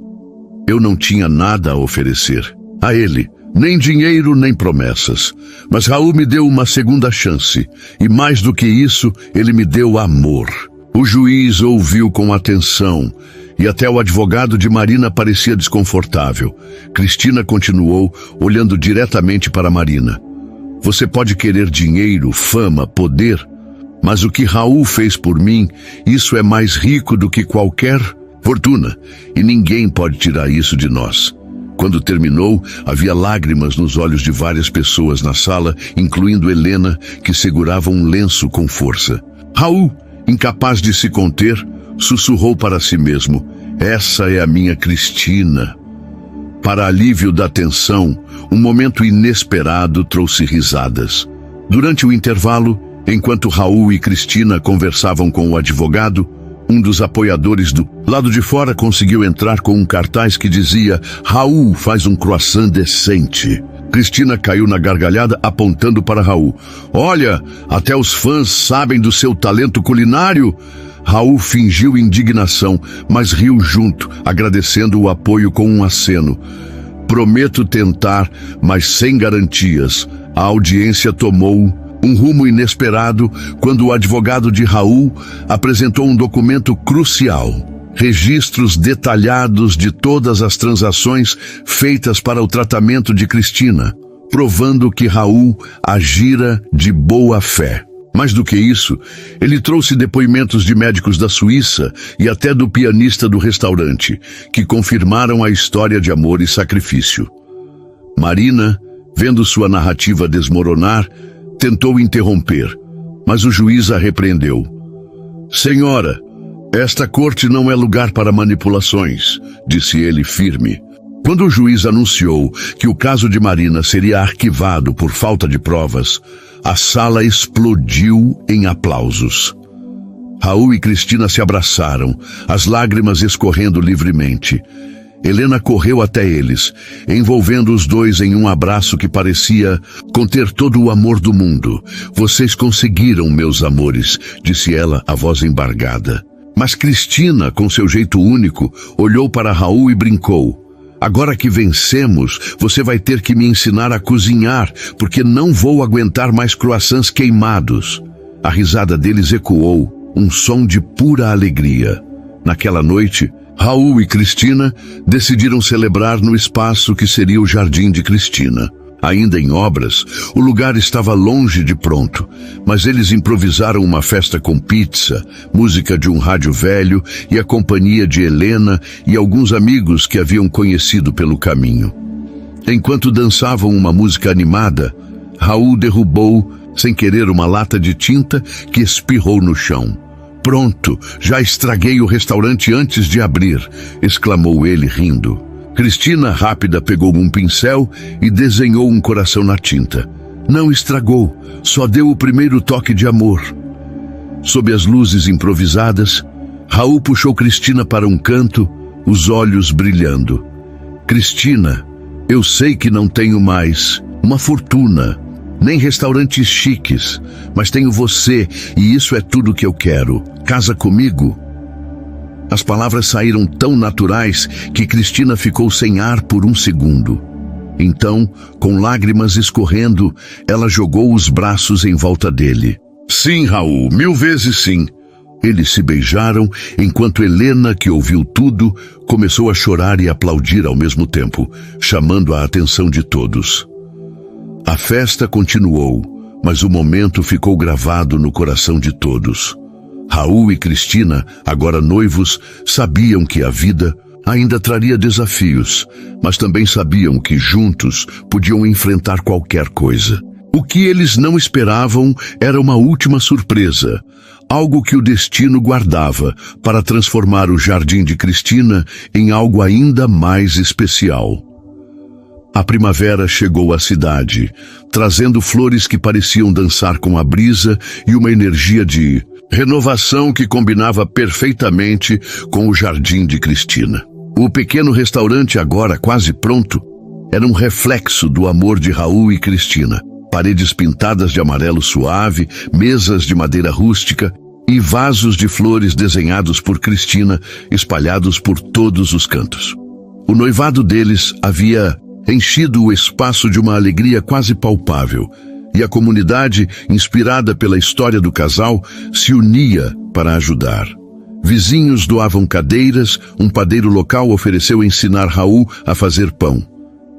"Eu não tinha nada a oferecer a ele, nem dinheiro nem promessas. Mas Raul me deu uma segunda chance, e mais do que isso, ele me deu amor." O juiz ouviu com atenção, e até o advogado de Marina parecia desconfortável. Cristina continuou, olhando diretamente para Marina. "Você pode querer dinheiro, fama, poder, mas o que Raul fez por mim, isso é mais rico do que qualquer fortuna, e ninguém pode tirar isso de nós." Quando terminou, havia lágrimas nos olhos de várias pessoas na sala, incluindo Helena, que segurava um lenço com força. Raul, incapaz de se conter, sussurrou para si mesmo: "Essa é a minha Cristina." Para alívio da tensão, um momento inesperado trouxe risadas. Durante o intervalo, enquanto Raul e Cristina conversavam com o advogado, um dos apoiadores do lado de fora conseguiu entrar com um cartaz que dizia: "Raul faz um croissant decente." Cristina caiu na gargalhada, apontando para Raul. "Olha, até os fãs sabem do seu talento culinário." Raul fingiu indignação, mas riu junto, agradecendo o apoio com um aceno. "Prometo tentar, mas sem garantias." A audiência tomou um rumo inesperado quando o advogado de Raul apresentou um documento crucial: registros detalhados de todas as transações feitas para o tratamento de Cristina, provando que Raul agira de boa fé. Mais do que isso, ele trouxe depoimentos de médicos da Suíça e até do pianista do restaurante, que confirmaram a história de amor e sacrifício. Marina, vendo sua narrativa desmoronar, tentou interromper, mas o juiz a repreendeu. "Senhora, esta corte não é lugar para manipulações", disse ele firme. Quando o juiz anunciou que o caso de Marina seria arquivado por falta de provas, a sala explodiu em aplausos. Raul e Cristina se abraçaram, as lágrimas escorrendo livremente. Helena correu até eles, envolvendo os dois em um abraço que parecia conter todo o amor do mundo. "Vocês conseguiram, meus amores", disse ela, a voz embargada. Mas Cristina, com seu jeito único, olhou para Raul e brincou: "Agora que vencemos, você vai ter que me ensinar a cozinhar, porque não vou aguentar mais croissants queimados." A risada deles ecoou, um som de pura alegria. Naquela noite, Raul e Cristina decidiram celebrar no espaço que seria o jardim de Cristina. Ainda em obras, o lugar estava longe de pronto, mas eles improvisaram uma festa com pizza, música de um rádio velho e a companhia de Helena e alguns amigos que haviam conhecido pelo caminho. Enquanto dançavam uma música animada, Raul derrubou, sem querer, uma lata de tinta que espirrou no chão. "Pronto, já estraguei o restaurante antes de abrir", exclamou ele rindo. Cristina, rápida, pegou um pincel e desenhou um coração na tinta. Não estragou, só deu o primeiro toque de amor. Sob as luzes improvisadas, Raul puxou Cristina para um canto, os olhos brilhando. "Cristina, eu sei que não tenho mais uma fortuna, nem restaurantes chiques, mas tenho você e isso é tudo que eu quero. Casa comigo?" As palavras saíram tão naturais que Cristina ficou sem ar por um segundo. Então, com lágrimas escorrendo, ela jogou os braços em volta dele. "Sim, Raul, 1000 vezes sim." Eles se beijaram, enquanto Helena, que ouviu tudo, começou a chorar e aplaudir ao mesmo tempo, chamando a atenção de todos. A festa continuou, mas o momento ficou gravado no coração de todos. Raul e Cristina, agora noivos, sabiam que a vida ainda traria desafios, mas também sabiam que juntos podiam enfrentar qualquer coisa. O que eles não esperavam era uma última surpresa, algo que o destino guardava para transformar o jardim de Cristina em algo ainda mais especial. A primavera chegou à cidade, trazendo flores que pareciam dançar com a brisa e uma energia de renovação que combinava perfeitamente com o jardim de Cristina. O pequeno restaurante, agora quase pronto, era um reflexo do amor de Raul e Cristina. Paredes pintadas de amarelo suave, mesas de madeira rústica e vasos de flores desenhados por Cristina, espalhados por todos os cantos. O noivado deles havia enchido o espaço de uma alegria quase palpável, e a comunidade, inspirada pela história do casal, se unia para ajudar. Vizinhos doavam cadeiras, um padeiro local ofereceu ensinar Raul a fazer pão.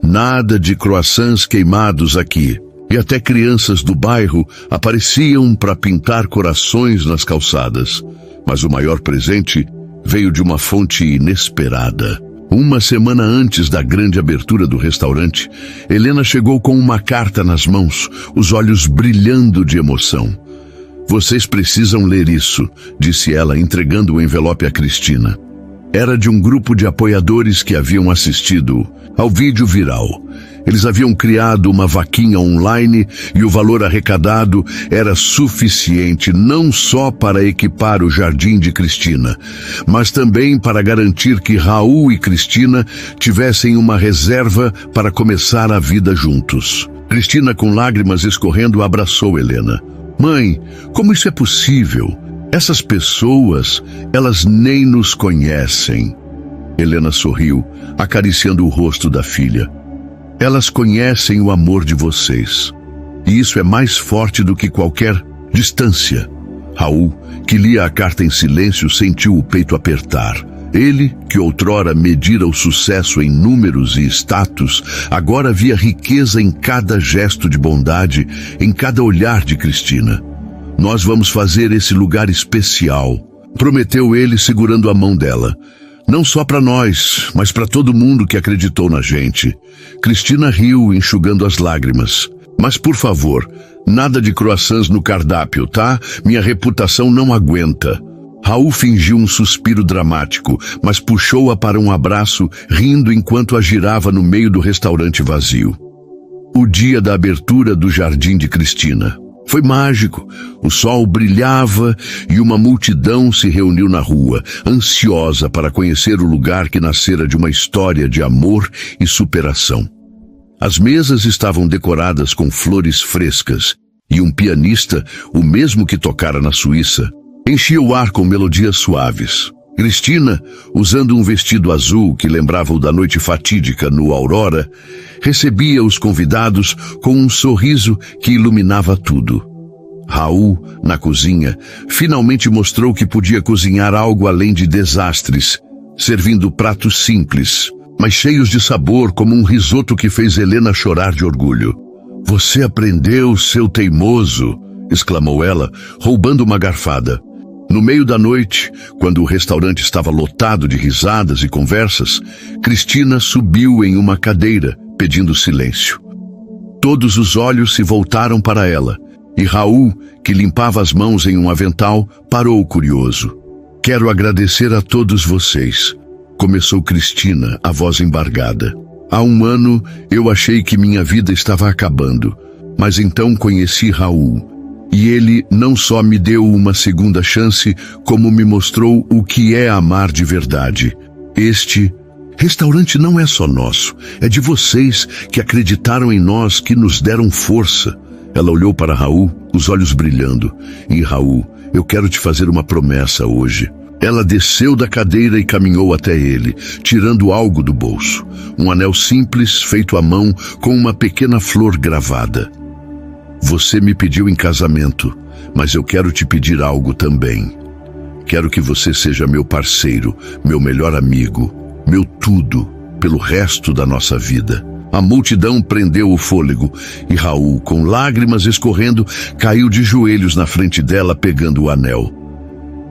Nada de croissants queimados aqui. E até crianças do bairro apareciam para pintar corações nas calçadas. Mas o maior presente veio de uma fonte inesperada. Uma semana antes da grande abertura do restaurante, Helena chegou com uma carta nas mãos, os olhos brilhando de emoção. "Vocês precisam ler isso", disse ela, entregando o envelope a Cristina. Era de um grupo de apoiadores que haviam assistido ao vídeo viral. Eles haviam criado uma vaquinha online e o valor arrecadado era suficiente não só para equipar o jardim de Cristina, mas também para garantir que Raul e Cristina tivessem uma reserva para começar a vida juntos. Cristina, com lágrimas escorrendo, abraçou Helena. "Mãe, como isso é possível? Essas pessoas, elas nem nos conhecem." Helena sorriu, acariciando o rosto da filha. "Elas conhecem o amor de vocês. E isso é mais forte do que qualquer distância." Raul, que lia a carta em silêncio, sentiu o peito apertar. Ele, que outrora medira o sucesso em números e status, agora via riqueza em cada gesto de bondade, em cada olhar de Cristina. "Nós vamos fazer esse lugar especial", prometeu ele, segurando a mão dela. "Não só para nós, mas para todo mundo que acreditou na gente." Cristina riu, enxugando as lágrimas. "Mas, por favor, nada de croissants no cardápio, tá? Minha reputação não aguenta." Raul fingiu um suspiro dramático, mas puxou-a para um abraço, rindo enquanto a girava no meio do restaurante vazio. O dia da abertura do jardim de Cristina foi mágico. O sol brilhava e uma multidão se reuniu na rua, ansiosa para conhecer o lugar que nascera de uma história de amor e superação. As mesas estavam decoradas com flores frescas e um pianista, o mesmo que tocara na Suíça, enchia o ar com melodias suaves. Cristina, usando um vestido azul que lembrava o da noite fatídica no Aurora, recebia os convidados com um sorriso que iluminava tudo. Raul, na cozinha, finalmente mostrou que podia cozinhar algo além de desastres, servindo pratos simples, mas cheios de sabor, como um risoto que fez Helena chorar de orgulho. "Você aprendeu, seu teimoso!" exclamou ela, roubando uma garfada. No meio da noite, quando o restaurante estava lotado de risadas e conversas, Cristina subiu em uma cadeira, pedindo silêncio. Todos os olhos se voltaram para ela, e Raul, que limpava as mãos em um avental, parou curioso. "Quero agradecer a todos vocês", começou Cristina, a voz embargada. "Há um ano eu achei que minha vida estava acabando, mas então conheci Raul. E ele não só me deu uma segunda chance, como me mostrou o que é amar de verdade. Este restaurante não é só nosso, é de vocês que acreditaram em nós, que nos deram força." Ela olhou para Raul, os olhos brilhando. "E Raul, eu quero te fazer uma promessa hoje." Ela desceu da cadeira e caminhou até ele, tirando algo do bolso. Um anel simples, feito à mão, com uma pequena flor gravada. "Você me pediu em casamento, mas eu quero te pedir algo também. Quero que você seja meu parceiro, meu melhor amigo, meu tudo, pelo resto da nossa vida." A multidão prendeu o fôlego e Raul, com lágrimas escorrendo, caiu de joelhos na frente dela, pegando o anel.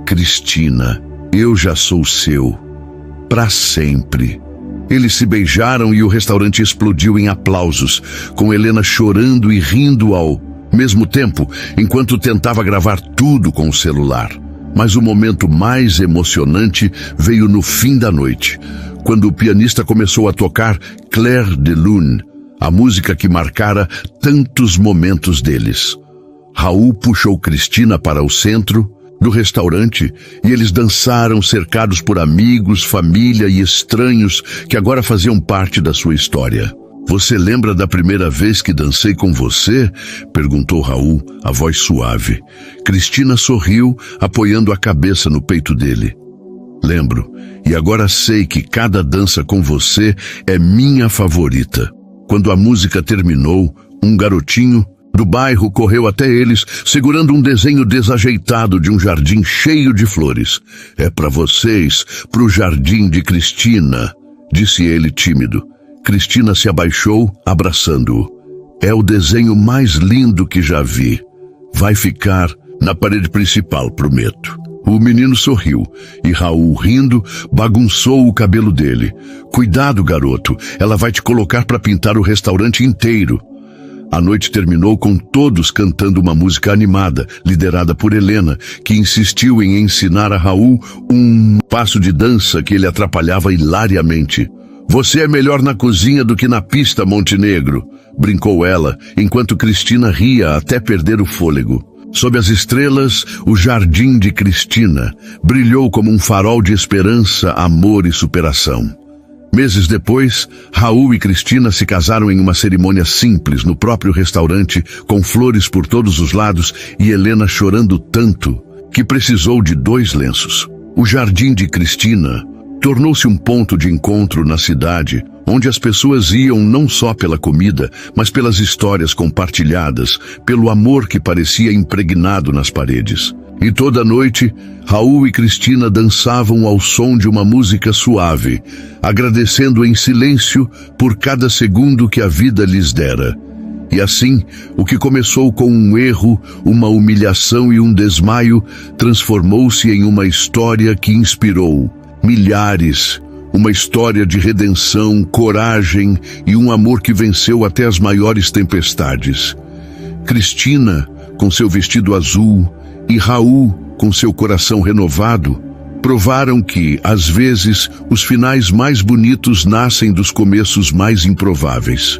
"Cristina, eu já sou seu, para sempre." Eles se beijaram e o restaurante explodiu em aplausos, com Helena chorando e rindo ao mesmo tempo, enquanto tentava gravar tudo com o celular. Mas o momento mais emocionante veio no fim da noite, quando o pianista começou a tocar Clair de Lune, a música que marcara tantos momentos deles. Raul puxou Cristina para o centro do restaurante e eles dançaram, cercados por amigos, família e estranhos que agora faziam parte da sua história. "Você lembra da primeira vez que dancei com você?" perguntou Raul, a voz suave. Cristina sorriu, apoiando a cabeça no peito dele. "Lembro, e agora sei que cada dança com você é minha favorita." Quando a música terminou, um garotinho do bairro correu até eles, segurando um desenho desajeitado de um jardim cheio de flores. "É para vocês, pro jardim de Cristina", disse ele tímido. Cristina se abaixou, abraçando-o. "É o desenho mais lindo que já vi. Vai ficar na parede principal, prometo." O menino sorriu, e Raul, rindo, bagunçou o cabelo dele. "Cuidado, garoto, ela vai te colocar para pintar o restaurante inteiro." A noite terminou com todos cantando uma música animada, liderada por Helena, que insistiu em ensinar a Raul um passo de dança que ele atrapalhava hilariamente. "Você é melhor na cozinha do que na pista, Montenegro", brincou ela, enquanto Cristina ria até perder o fôlego. Sob as estrelas, o jardim de Cristina brilhou como um farol de esperança, amor e superação. Meses depois, Raul e Cristina se casaram em uma cerimônia simples no próprio restaurante, com flores por todos os lados e Helena chorando tanto que precisou de 2 lenços. O jardim de Cristina tornou-se um ponto de encontro na cidade, onde as pessoas iam não só pela comida, mas pelas histórias compartilhadas, pelo amor que parecia impregnado nas paredes. E toda noite, Raul e Cristina dançavam ao som de uma música suave, agradecendo em silêncio por cada segundo que a vida lhes dera. E assim, o que começou com um erro, uma humilhação e um desmaio, transformou-se em uma história que inspirou milhares, uma história de redenção, coragem e um amor que venceu até as maiores tempestades. Cristina, com seu vestido azul, e Raul, com seu coração renovado, provaram que, às vezes, os finais mais bonitos nascem dos começos mais improváveis.